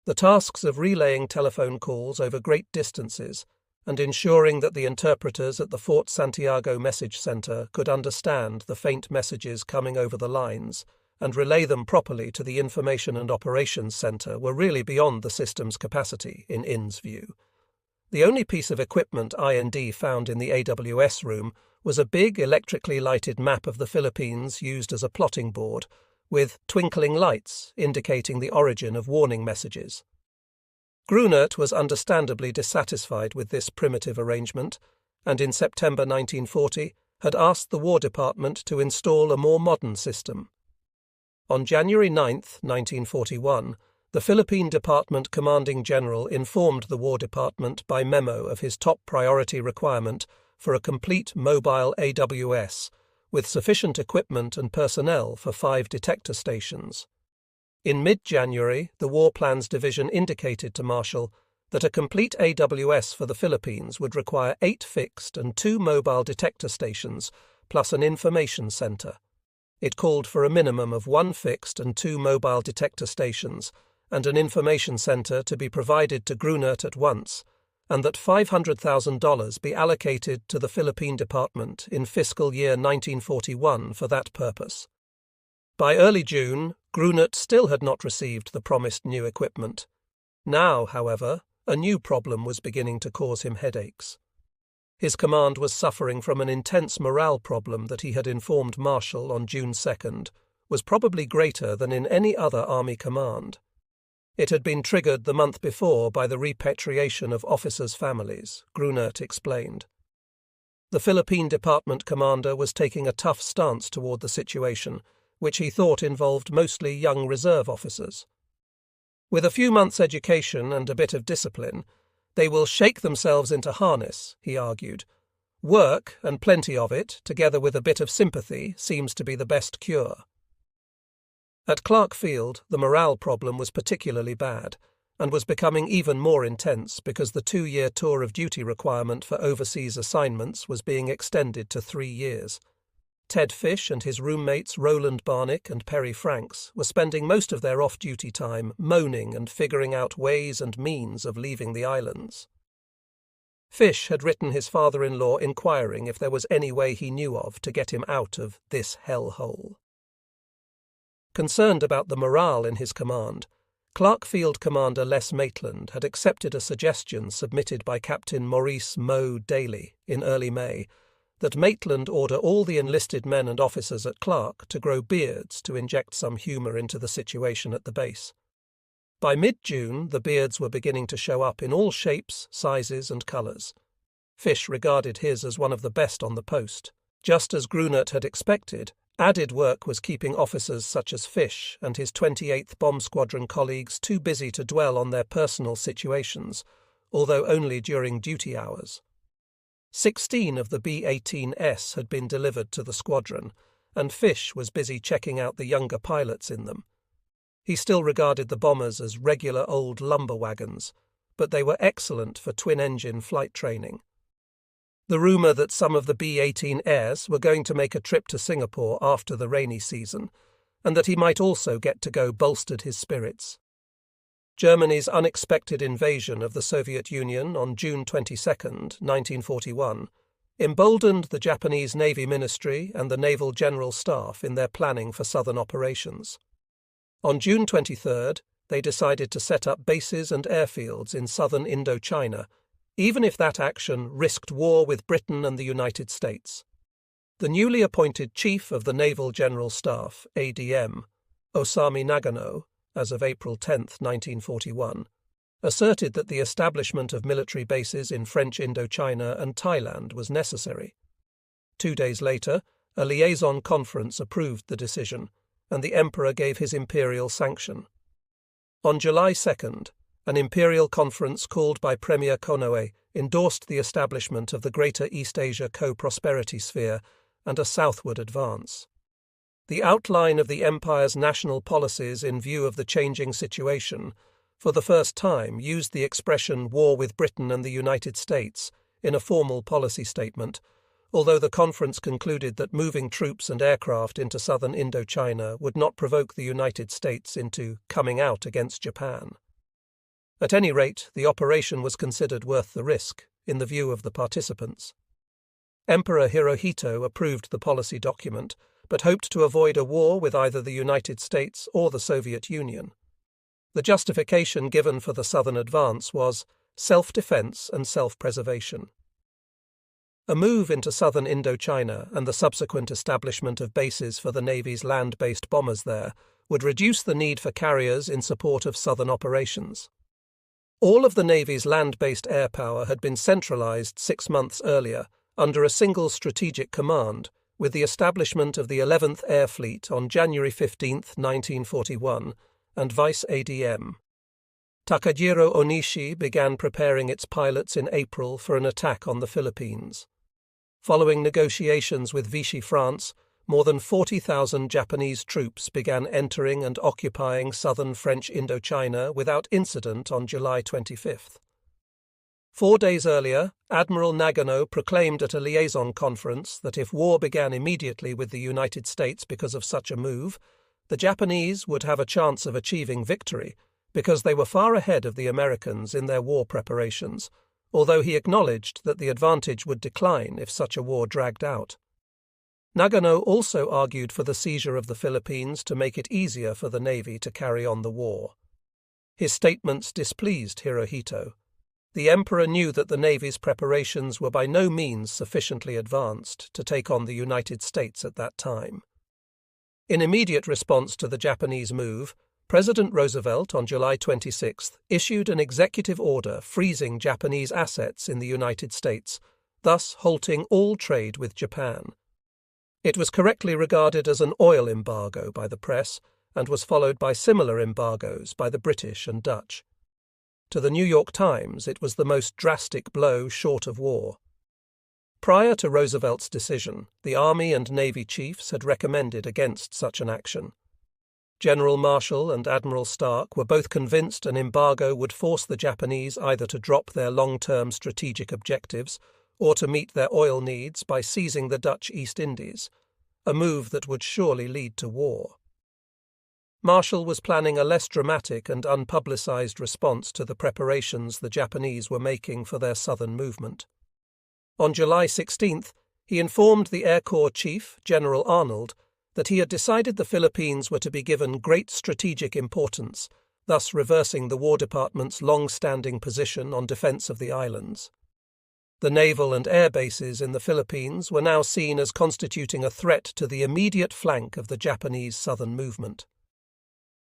The tasks of relaying telephone calls over great distances and ensuring that the interpreters at the Fort Santiago Message Center could understand the faint messages coming over the lines and relay them properly to the Information and Operations Center were really beyond the system's capacity, in IN's view. The only piece of equipment IND found in the AWS room was a big electrically lighted map of the Philippines used as a plotting board, with twinkling lights indicating the origin of warning messages. Grunert was understandably dissatisfied with this primitive arrangement, and in September 1940 had asked the War Department to install a more modern system. On January 9, 1941, the Philippine Department Commanding General informed the War Department by memo of his top priority requirement for a complete mobile AWS, with sufficient equipment and personnel for 5 detector stations. In mid-January, the War Plans Division indicated to Marshall that a complete AWS for the Philippines would require 8 fixed and 2 mobile detector stations, plus an information center. It called for a minimum of 1 fixed and 2 mobile detector stations, and an information center to be provided to Grunert at once, and that $500,000 be allocated to the Philippine Department in fiscal year 1941 for that purpose. By early June, Grunert still had not received the promised new equipment. Now, however, a new problem was beginning to cause him headaches. His command was suffering from an intense morale problem that he had informed Marshall on June 2nd was probably greater than in any other Army command. It had been triggered the month before by the repatriation of officers' families, Grunert explained. The Philippine Department commander was taking a tough stance toward the situation, which he thought involved mostly young reserve officers. With a few months' education and a bit of discipline, they will shake themselves into harness, he argued. Work, and plenty of it, together with a bit of sympathy, seems to be the best cure. At Clark Field, the morale problem was particularly bad, and was becoming even more intense because the 2-year tour of duty requirement for overseas assignments was being extended to 3 years. Ted Fish and his roommates Roland Barnick and Perry Franks were spending most of their off-duty time moaning and figuring out ways and means of leaving the islands. Fish had written his father-in-law inquiring if there was any way he knew of to get him out of this hellhole. Concerned about the morale in his command, Clark Field Commander Les Maitland had accepted a suggestion submitted by Captain Maurice Moe Daly in early May that Maitland order all the enlisted men and officers at Clark to grow beards to inject some humour into the situation at the base. By mid-June, the beards were beginning to show up in all shapes, sizes and colours. Fish regarded his as one of the best on the post. Just as Grunert had expected, added work was keeping officers such as Fish and his 28th Bomb Squadron colleagues too busy to dwell on their personal situations, although only during duty hours. 16 of the B-18S had been delivered to the squadron, and Fish was busy checking out the younger pilots in them. He still regarded the bombers as regular old lumber wagons, but they were excellent for twin-engine flight training. The rumour that some of the B-18As were going to make a trip to Singapore after the rainy season, and that he might also get to go, bolstered his spirits. Germany's unexpected invasion of the Soviet Union on June 22, 1941, emboldened the Japanese Navy Ministry and the Naval General Staff in their planning for southern operations. On June 23, they decided to set up bases and airfields in southern Indochina, even if that action risked war with Britain and the United States. The newly appointed Chief of the Naval General Staff, ADM, Osami Nagano, as of April 10, 1941, asserted that the establishment of military bases in French Indochina and Thailand was necessary. 2 days later, a liaison conference approved the decision, and the Emperor gave his imperial sanction. On July 2nd, an imperial conference called by Premier Konoe endorsed the establishment of the Greater East Asia Co-Prosperity Sphere and a southward advance. The outline of the Empire's national policies in view of the changing situation, for the first time used the expression war with Britain and the United States in a formal policy statement, although the conference concluded that moving troops and aircraft into southern Indochina would not provoke the United States into coming out against Japan. At any rate, the operation was considered worth the risk, in the view of the participants. Emperor Hirohito approved the policy document, but hoped to avoid a war with either the United States or the Soviet Union. The justification given for the southern advance was self-defense and self-preservation. A move into southern Indochina and the subsequent establishment of bases for the Navy's land-based bombers there would reduce the need for carriers in support of southern operations. All of the Navy's land-based air power had been centralized 6 months earlier under a single strategic command, with the establishment of the 11th Air Fleet on January 15, 1941, and Vice ADM. Takajiro Onishi began preparing its pilots in April for an attack on the Philippines. Following negotiations with Vichy France, more than 40,000 Japanese troops began entering and occupying southern French Indochina without incident on July 25. 4 days earlier, Admiral Nagano proclaimed at a liaison conference that if war began immediately with the United States because of such a move, the Japanese would have a chance of achieving victory because they were far ahead of the Americans in their war preparations, although he acknowledged that the advantage would decline if such a war dragged out. Nagano also argued for the seizure of the Philippines to make it easier for the Navy to carry on the war. His statements displeased Hirohito. The Emperor knew that the Navy's preparations were by no means sufficiently advanced to take on the United States at that time. In immediate response to the Japanese move, President Roosevelt on July 26 issued an executive order freezing Japanese assets in the United States, thus halting all trade with Japan. It was correctly regarded as an oil embargo by the press and was followed by similar embargoes by the British and Dutch. To the New York Times, it was the most drastic blow short of war. Prior to Roosevelt's decision, the Army and Navy chiefs had recommended against such an action. General Marshall and Admiral Stark were both convinced an embargo would force the Japanese either to drop their long-term strategic objectives or to meet their oil needs by seizing the Dutch East Indies, a move that would surely lead to war. Marshall was planning a less dramatic and unpublicized response to the preparations the Japanese were making for their southern movement. On July 16th, he informed the Air Corps Chief, General Arnold, that he had decided the Philippines were to be given great strategic importance, thus reversing the War Department's long-standing position on defense of the islands. The naval and air bases in the Philippines were now seen as constituting a threat to the immediate flank of the Japanese southern movement.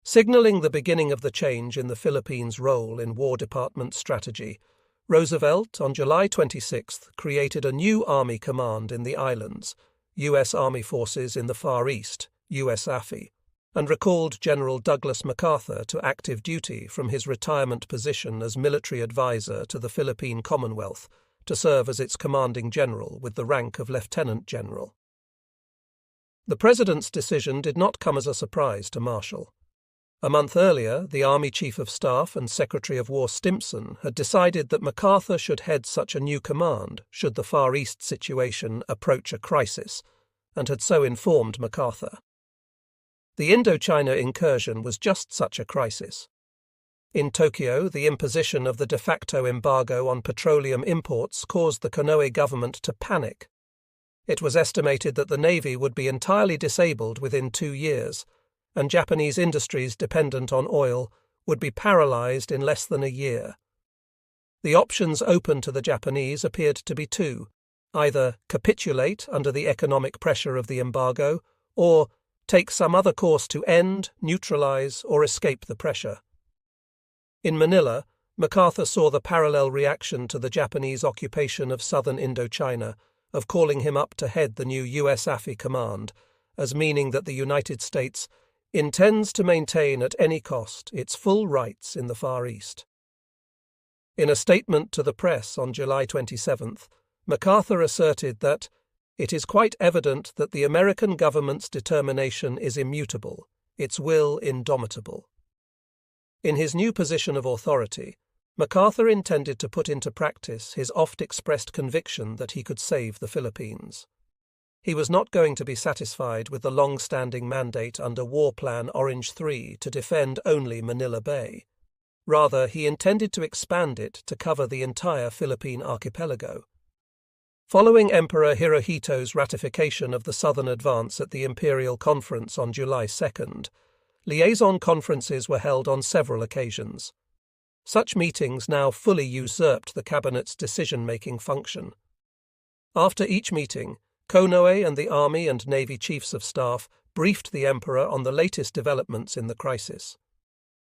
Signaling the beginning of the change in the Philippines' role in War Department strategy, Roosevelt, on July 26th, created a new Army command in the islands, U.S. Army Forces in the Far East, USAFE, and recalled General Douglas MacArthur to active duty from his retirement position as military advisor to the Philippine Commonwealth to serve as its commanding general with the rank of lieutenant general. The President's decision did not come as a surprise to Marshall. A month earlier, the Army Chief of Staff and Secretary of War Stimson had decided that MacArthur should head such a new command should the Far East situation approach a crisis, and had so informed MacArthur. The Indochina incursion was just such a crisis. In Tokyo, the imposition of the de facto embargo on petroleum imports caused the Konoe government to panic. It was estimated that the Navy would be entirely disabled within 2 years, and Japanese industries dependent on oil would be paralyzed in less than a year. The options open to the Japanese appeared to be two: either capitulate under the economic pressure of the embargo, or take some other course to end, neutralize, or escape the pressure. In Manila, MacArthur saw the parallel reaction to the Japanese occupation of southern Indochina of calling him up to head the new USAFE command, as meaning that the United States intends to maintain at any cost its full rights in the Far East. In a statement to the press on July 27th, MacArthur asserted that it is quite evident that the American government's determination is immutable, its will indomitable. In his new position of authority, MacArthur intended to put into practice his oft-expressed conviction that he could save the Philippines. He was not going to be satisfied with the long-standing mandate under War Plan Orange 3 to defend only Manila Bay. Rather, he intended to expand it to cover the entire Philippine archipelago. Following Emperor Hirohito's ratification of the Southern Advance at the Imperial Conference on July 2nd, liaison conferences were held on several occasions. Such meetings now fully usurped the Cabinet's decision-making function. After each meeting, Konoe and the Army and Navy Chiefs of Staff briefed the Emperor on the latest developments in the crisis.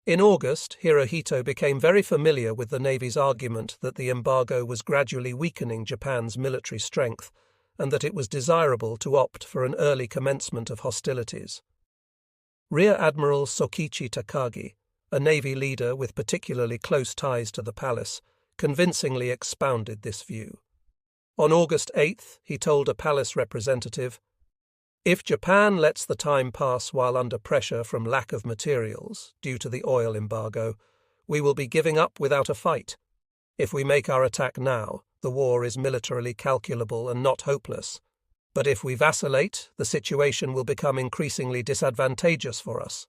In August, Hirohito became very familiar with the Navy's argument that the embargo was gradually weakening Japan's military strength and that it was desirable to opt for an early commencement of hostilities. Rear Admiral Sokichi Takagi, a Navy leader with particularly close ties to the palace, convincingly expounded this view. On August 8th, he told a palace representative, "If Japan lets the time pass while under pressure from lack of materials, due to the oil embargo, we will be giving up without a fight. If we make our attack now, the war is militarily calculable and not hopeless. But if we vacillate, the situation will become increasingly disadvantageous for us."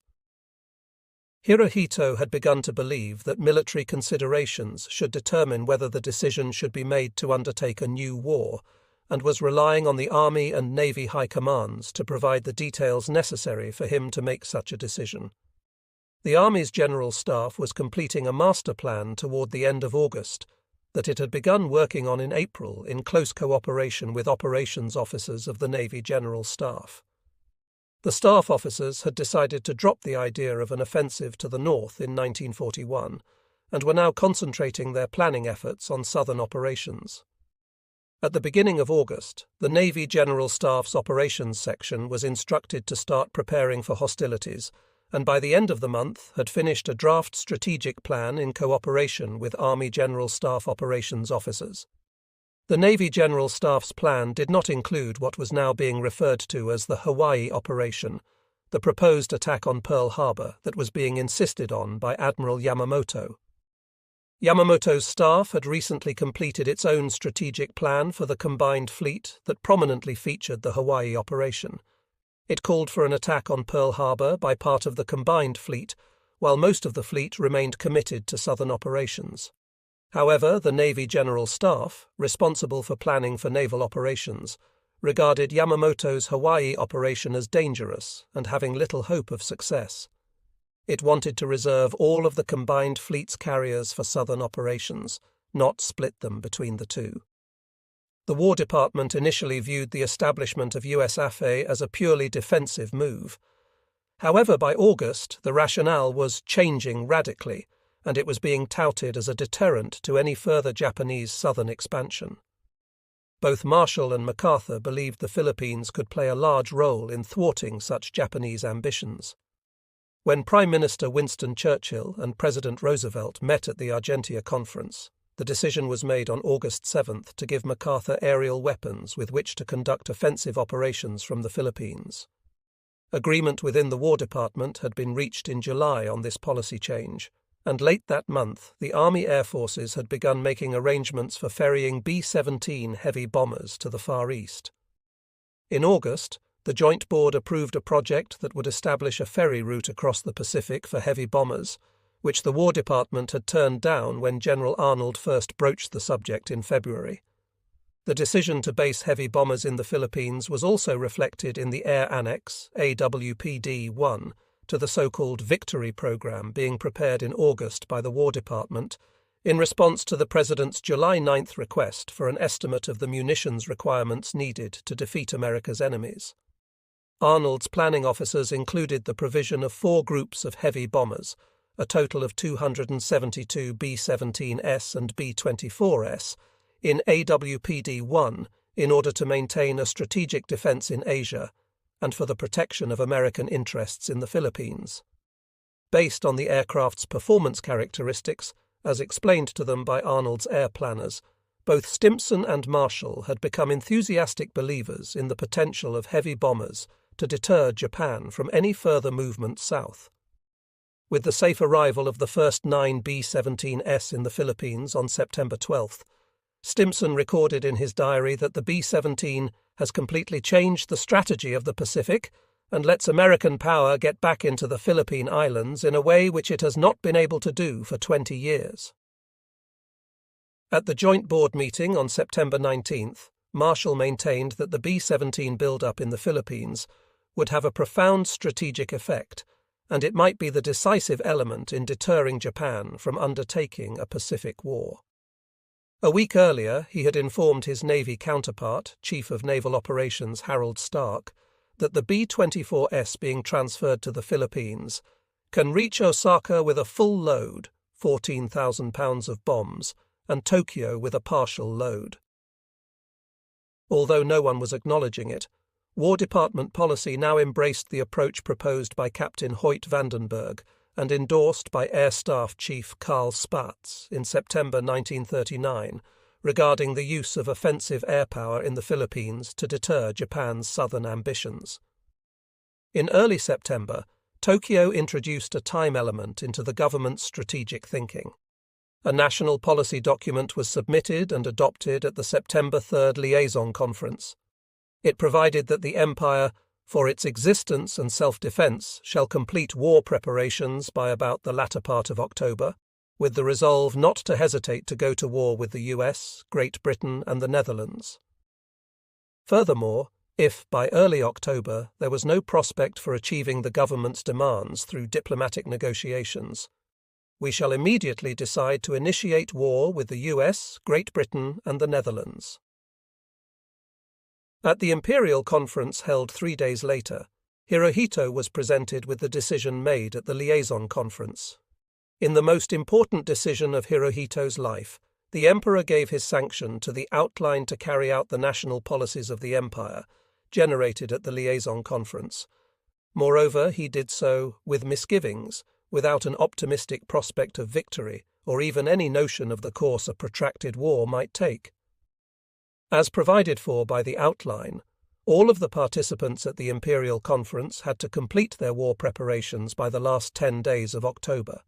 Hirohito had begun to believe that military considerations should determine whether the decision should be made to undertake a new war, and was relying on the Army and Navy high commands to provide the details necessary for him to make such a decision. The Army's General Staff was completing a master plan toward the end of August that it had begun working on in April in close cooperation with operations officers of the Navy General Staff. The staff officers had decided to drop the idea of an offensive to the north in 1941 and were now concentrating their planning efforts on southern operations. At the beginning of August, the Navy General Staff's operations section was instructed to start preparing for hostilities, and by the end of the month had finished a draft strategic plan in cooperation with Army General Staff operations officers. The Navy General Staff's plan did not include what was now being referred to as the Hawaii Operation, the proposed attack on Pearl Harbor that was being insisted on by Admiral Yamamoto. Yamamoto's staff had recently completed its own strategic plan for the combined fleet that prominently featured the Hawaii Operation. It called for an attack on Pearl Harbor by part of the combined fleet, while most of the fleet remained committed to southern operations. However, the Navy General Staff, responsible for planning for naval operations, regarded Yamamoto's Hawaii operation as dangerous and having little hope of success. It wanted to reserve all of the combined fleet's carriers for southern operations, not split them between the two. The War Department initially viewed the establishment of USAF as a purely defensive move. However, by August, the rationale was changing radically, and it was being touted as a deterrent to any further Japanese southern expansion. Both Marshall and MacArthur believed the Philippines could play a large role in thwarting such Japanese ambitions. When Prime Minister Winston Churchill and President Roosevelt met at the Argentia Conference, the decision was made on August 7th to give MacArthur aerial weapons with which to conduct offensive operations from the Philippines. Agreement within the War Department had been reached in July on this policy change, and late that month the Army Air Forces had begun making arrangements for ferrying B-17 heavy bombers to the Far East. In August, the Joint Board approved a project that would establish a ferry route across the Pacific for heavy bombers, which the War Department had turned down when General Arnold first broached the subject in February. The decision to base heavy bombers in the Philippines was also reflected in the Air Annex, AWPD-1, to the so-called Victory Program being prepared in August by the War Department in response to the President's July 9th request for an estimate of the munitions requirements needed to defeat America's enemies. Arnold's planning officers included the provision of 4 groups of heavy bombers, a total of 272 B-17S and B-24S, in AWPD-1 in order to maintain a strategic defense in Asia and for the protection of American interests in the Philippines. Based on the aircraft's performance characteristics, as explained to them by Arnold's air planners, both Stimson and Marshall had become enthusiastic believers in the potential of heavy bombers to deter Japan from any further movement south. With the safe arrival of the first 9 B-17S in the Philippines on September 12th, Stimson recorded in his diary that the B-17 has completely changed the strategy of the Pacific and lets American power get back into the Philippine Islands in a way which it has not been able to do for 20 years. At the Joint Board meeting on September 19th, Marshall maintained that the B-17 build-up in the Philippines would have a profound strategic effect, and it might be the decisive element in deterring Japan from undertaking a Pacific war. A week earlier, he had informed his Navy counterpart, Chief of Naval Operations Harold Stark, that the B-24S being transferred to the Philippines can reach Osaka with a full load, 14,000 pounds of bombs, and Tokyo with a partial load. Although no one was acknowledging it, War Department policy now embraced the approach proposed by Captain Hoyt Vandenberg and endorsed by Air Staff Chief Karl Spaatz in September 1939 regarding the use of offensive air power in the Philippines to deter Japan's southern ambitions. In early September, Tokyo introduced a time element into the government's strategic thinking. A national policy document was submitted and adopted at the September 3rd Liaison Conference. It provided that the Empire, for its existence and self-defense, shall complete war preparations by about the latter part of October, with the resolve not to hesitate to go to war with the US, Great Britain, and the Netherlands. Furthermore, if by early October there was no prospect for achieving the government's demands through diplomatic negotiations, we shall immediately decide to initiate war with the US, Great Britain, and the Netherlands. At the Imperial Conference held 3 days later, Hirohito was presented with the decision made at the Liaison Conference. In the most important decision of Hirohito's life, the Emperor gave his sanction to the outline to carry out the national policies of the Empire, generated at the Liaison Conference. Moreover, he did so with misgivings, without an optimistic prospect of victory, or even any notion of the course a protracted war might take. As provided for by the outline, all of the participants at the Imperial Conference had to complete their war preparations by the last 10 days of October.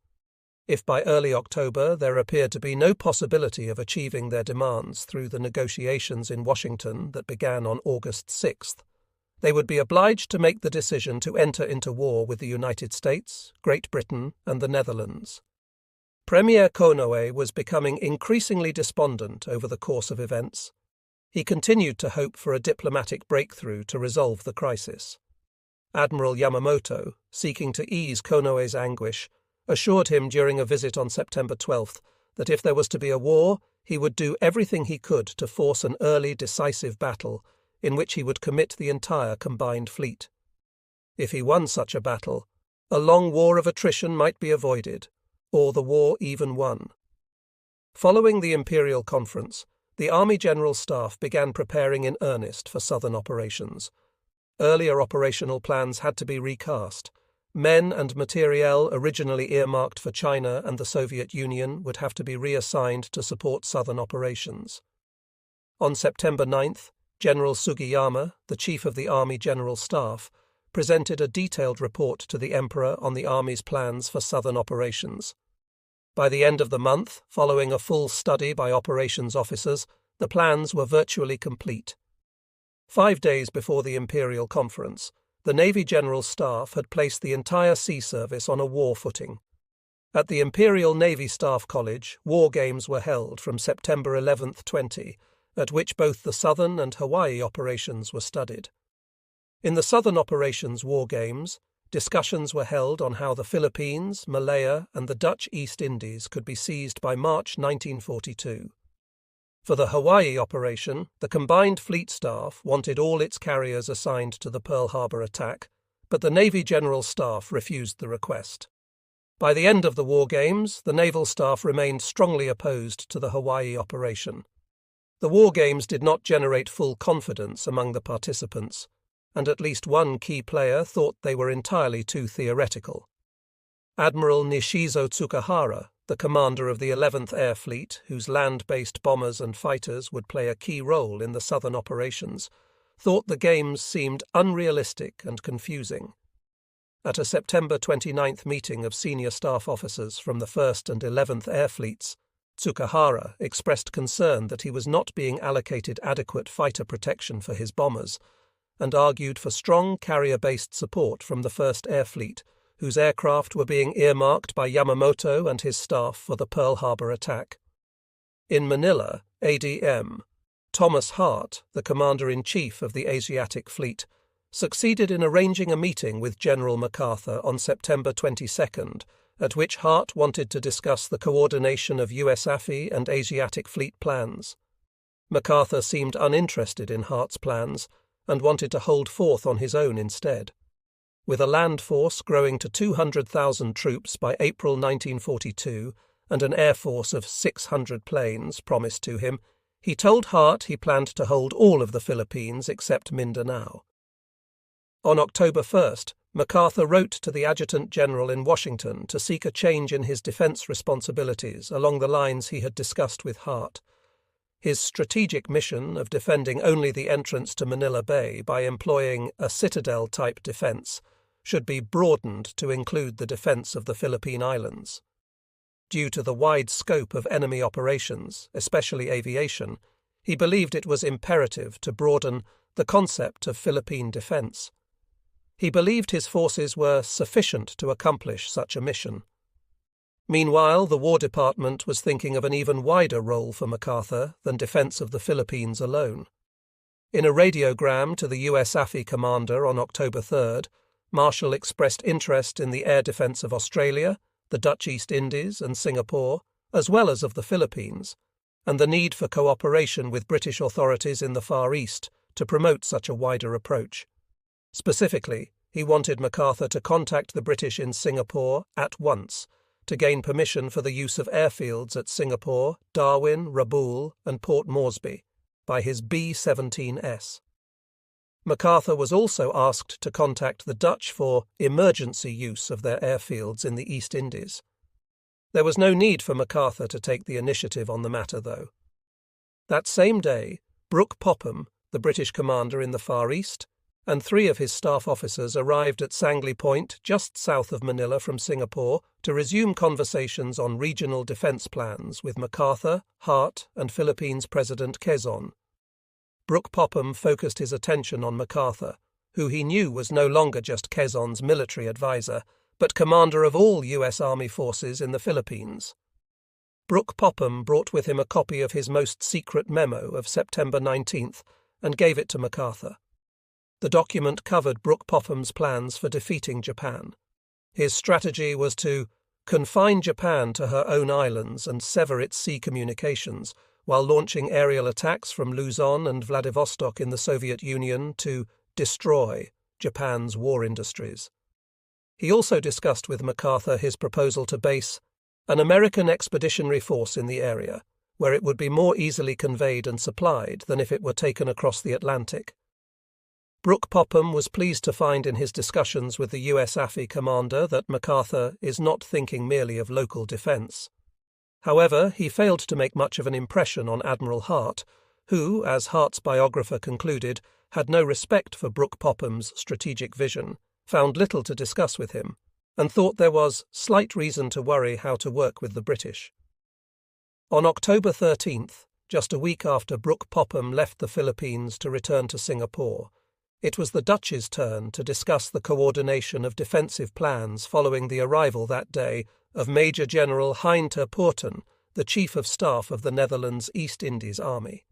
If by early October there appeared to be no possibility of achieving their demands through the negotiations in Washington that began on August 6th, they would be obliged to make the decision to enter into war with the United States, Great Britain, and the Netherlands. Premier Konoe was becoming increasingly despondent over the course of events. He continued to hope for a diplomatic breakthrough to resolve the crisis. Admiral Yamamoto, seeking to ease Konoe's anguish, assured him during a visit on September 12th that if there was to be a war, he would do everything he could to force an early, decisive battle in which he would commit the entire combined fleet. If he won such a battle, a long war of attrition might be avoided, or the war even won. Following the Imperial Conference, the Army General Staff began preparing in earnest for southern operations. Earlier operational plans had to be recast. Men and materiel originally earmarked for China and the Soviet Union would have to be reassigned to support southern operations. On September 9th, General Sugiyama, the Chief of the Army General Staff, presented a detailed report to the Emperor on the Army's plans for southern operations. By the end of the month, following a full study by operations officers, the plans were virtually complete. 5 days before the Imperial Conference, the Navy General Staff had placed the entire sea service on a war footing. At the Imperial Navy Staff College, war games were held from September 11th-20, at which both the Southern and Hawaii operations were studied. In the Southern Operations War Games, discussions were held on how the Philippines, Malaya, and the Dutch East Indies could be seized by March 1942. For the Hawaii operation, the combined fleet staff wanted all its carriers assigned to the Pearl Harbor attack, but the Navy General Staff refused the request. By the end of the war games, the naval staff remained strongly opposed to the Hawaii operation. The war games did not generate full confidence among the participants, and at least one key player thought they were entirely too theoretical. Admiral Nishizo Tsukahara, the commander of the 11th Air Fleet, whose land-based bombers and fighters would play a key role in the southern operations, thought the games seemed unrealistic and confusing. At a September 29th meeting of senior staff officers from the 1st and 11th Air Fleets, Tsukahara expressed concern that he was not being allocated adequate fighter protection for his bombers, and argued for strong carrier-based support from the 1st Air Fleet, whose aircraft were being earmarked by Yamamoto and his staff for the Pearl Harbor attack. In Manila, ADM, Thomas Hart, the Commander-in-Chief of the Asiatic Fleet, succeeded in arranging a meeting with General MacArthur on September 22nd, at which Hart wanted to discuss the coordination of USAFI and Asiatic Fleet plans. MacArthur seemed uninterested in Hart's plans and wanted to hold forth on his own instead. With a land force growing to 200,000 troops by April 1942 and an air force of 600 planes promised to him, he told Hart he planned to hold all of the Philippines except Mindanao. On October 1st, MacArthur wrote to the Adjutant General in Washington to seek a change in his defense responsibilities along the lines he had discussed with Hart. His strategic mission of defending only the entrance to Manila Bay by employing a citadel-type defense should be broadened to include the defense of the Philippine Islands. Due to the wide scope of enemy operations, especially aviation, he believed it was imperative to broaden the concept of Philippine defense. He believed his forces were sufficient to accomplish such a mission. Meanwhile, the War Department was thinking of an even wider role for MacArthur than defense of the Philippines alone. In a radiogram to the USAFI commander on October 3rd, Marshall expressed interest in the air defense of Australia, the Dutch East Indies and Singapore, as well as of the Philippines, and the need for cooperation with British authorities in the Far East to promote such a wider approach. Specifically, he wanted MacArthur to contact the British in Singapore at once to gain permission for the use of airfields at Singapore, Darwin, Rabaul, and Port Moresby by his B-17S. MacArthur was also asked to contact the Dutch for emergency use of their airfields in the East Indies. There was no need for MacArthur to take the initiative on the matter, though. That same day, Brooke Popham, the British commander in the Far East, and 3 of his staff officers arrived at Sangley Point, just south of Manila from Singapore, to resume conversations on regional defense plans with MacArthur, Hart, and Philippines President Quezon. Brooke Popham focused his attention on MacArthur, who he knew was no longer just Quezon's military advisor, but commander of all U.S. Army forces in the Philippines. Brooke Popham brought with him a copy of his most secret memo of September 19th and gave it to MacArthur. The document covered Brooke Popham's plans for defeating Japan. His strategy was to confine Japan to her own islands and sever its sea communications, while launching aerial attacks from Luzon and Vladivostok in the Soviet Union to destroy Japan's war industries. He also discussed with MacArthur his proposal to base an American expeditionary force in the area, where it would be more easily conveyed and supplied than if it were taken across the Atlantic. Brooke Popham was pleased to find in his discussions with the U.S. AFI commander that MacArthur is not thinking merely of local defence. However, he failed to make much of an impression on Admiral Hart, who, as Hart's biographer concluded, had no respect for Brooke Popham's strategic vision, found little to discuss with him, and thought there was slight reason to worry how to work with the British. On October 13th, just a week after Brooke Popham left the Philippines to return to Singapore, it was the Dutch's turn to discuss the coordination of defensive plans following the arrival that day of Major General Hein ter Poorten, the Chief of Staff of the Netherlands East Indies Army.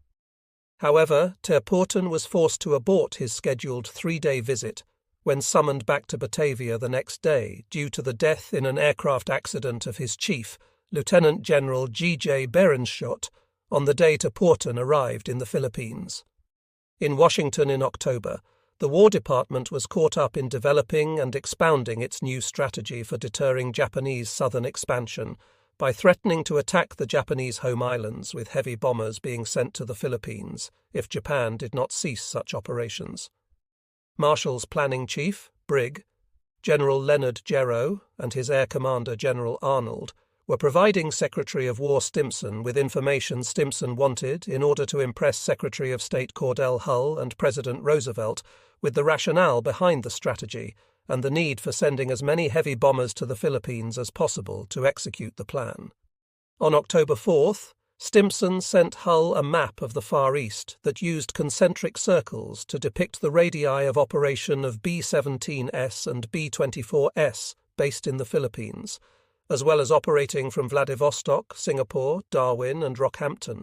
However, ter Poorten was forced to abort his scheduled 3-day visit when summoned back to Batavia the next day due to the death in an aircraft accident of his chief, Lieutenant General G.J. Berenschot, on the day ter Poorten arrived in the Philippines. In Washington in October, the War Department was caught up in developing and expounding its new strategy for deterring Japanese southern expansion by threatening to attack the Japanese home islands with heavy bombers being sent to the Philippines if Japan did not cease such operations. Marshall's planning chief, Brig. General Leonard Jerrow, and his air commander General Arnold were providing Secretary of War Stimson with information Stimson wanted in order to impress Secretary of State Cordell Hull and President Roosevelt with the rationale behind the strategy and the need for sending as many heavy bombers to the Philippines as possible to execute the plan. On October 4th, Stimson sent Hull a map of the Far East that used concentric circles to depict the radii of operation of B-17S and B-24S based in the Philippines, as well as operating from Vladivostok, Singapore, Darwin, and Rockhampton.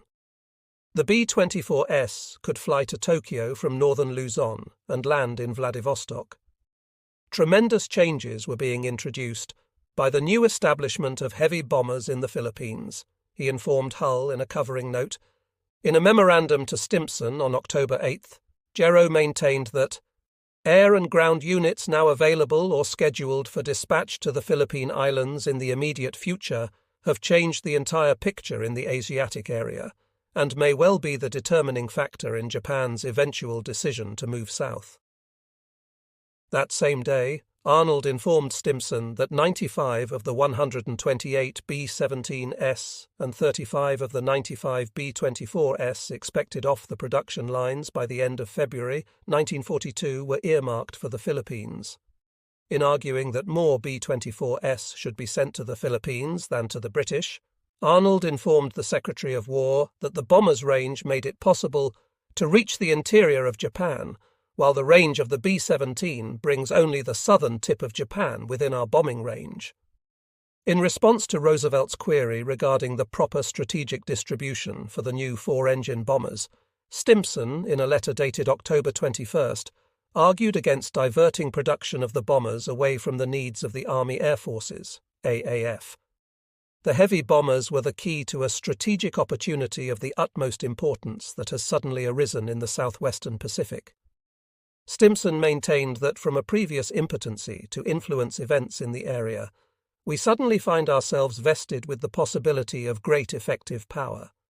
The B-24S could fly to Tokyo from northern Luzon and land in Vladivostok. Tremendous changes were being introduced by the new establishment of heavy bombers in the Philippines, he informed Hull in a covering note. In a memorandum to Stimson on October 8th, Jerrow maintained that air and ground units now available or scheduled for dispatch to the Philippine Islands in the immediate future have changed the entire picture in the Asiatic area, and may well be the determining factor in Japan's eventual decision to move south. That same day, Arnold informed Stimson that 95 of the 128 B-17S and 35 of the 95 B-24S expected off the production lines by the end of February 1942 were earmarked for the Philippines. In arguing that more B-24S should be sent to the Philippines than to the British, Arnold informed the Secretary of War that the bombers' range made it possible to reach the interior of Japan, while the range of the B-17 brings only the southern tip of Japan within our bombing range. In response to Roosevelt's query regarding the proper strategic distribution for the new 4-engine bombers, Stimson, in a letter dated October 21st, argued against diverting production of the bombers away from the needs of the Army Air Forces, AAF. The heavy bombers were the key to a strategic opportunity of the utmost importance that has suddenly arisen in the southwestern Pacific. Stimson maintained that from a previous impotency to influence events in the area, we suddenly find ourselves vested with the possibility of great effective power.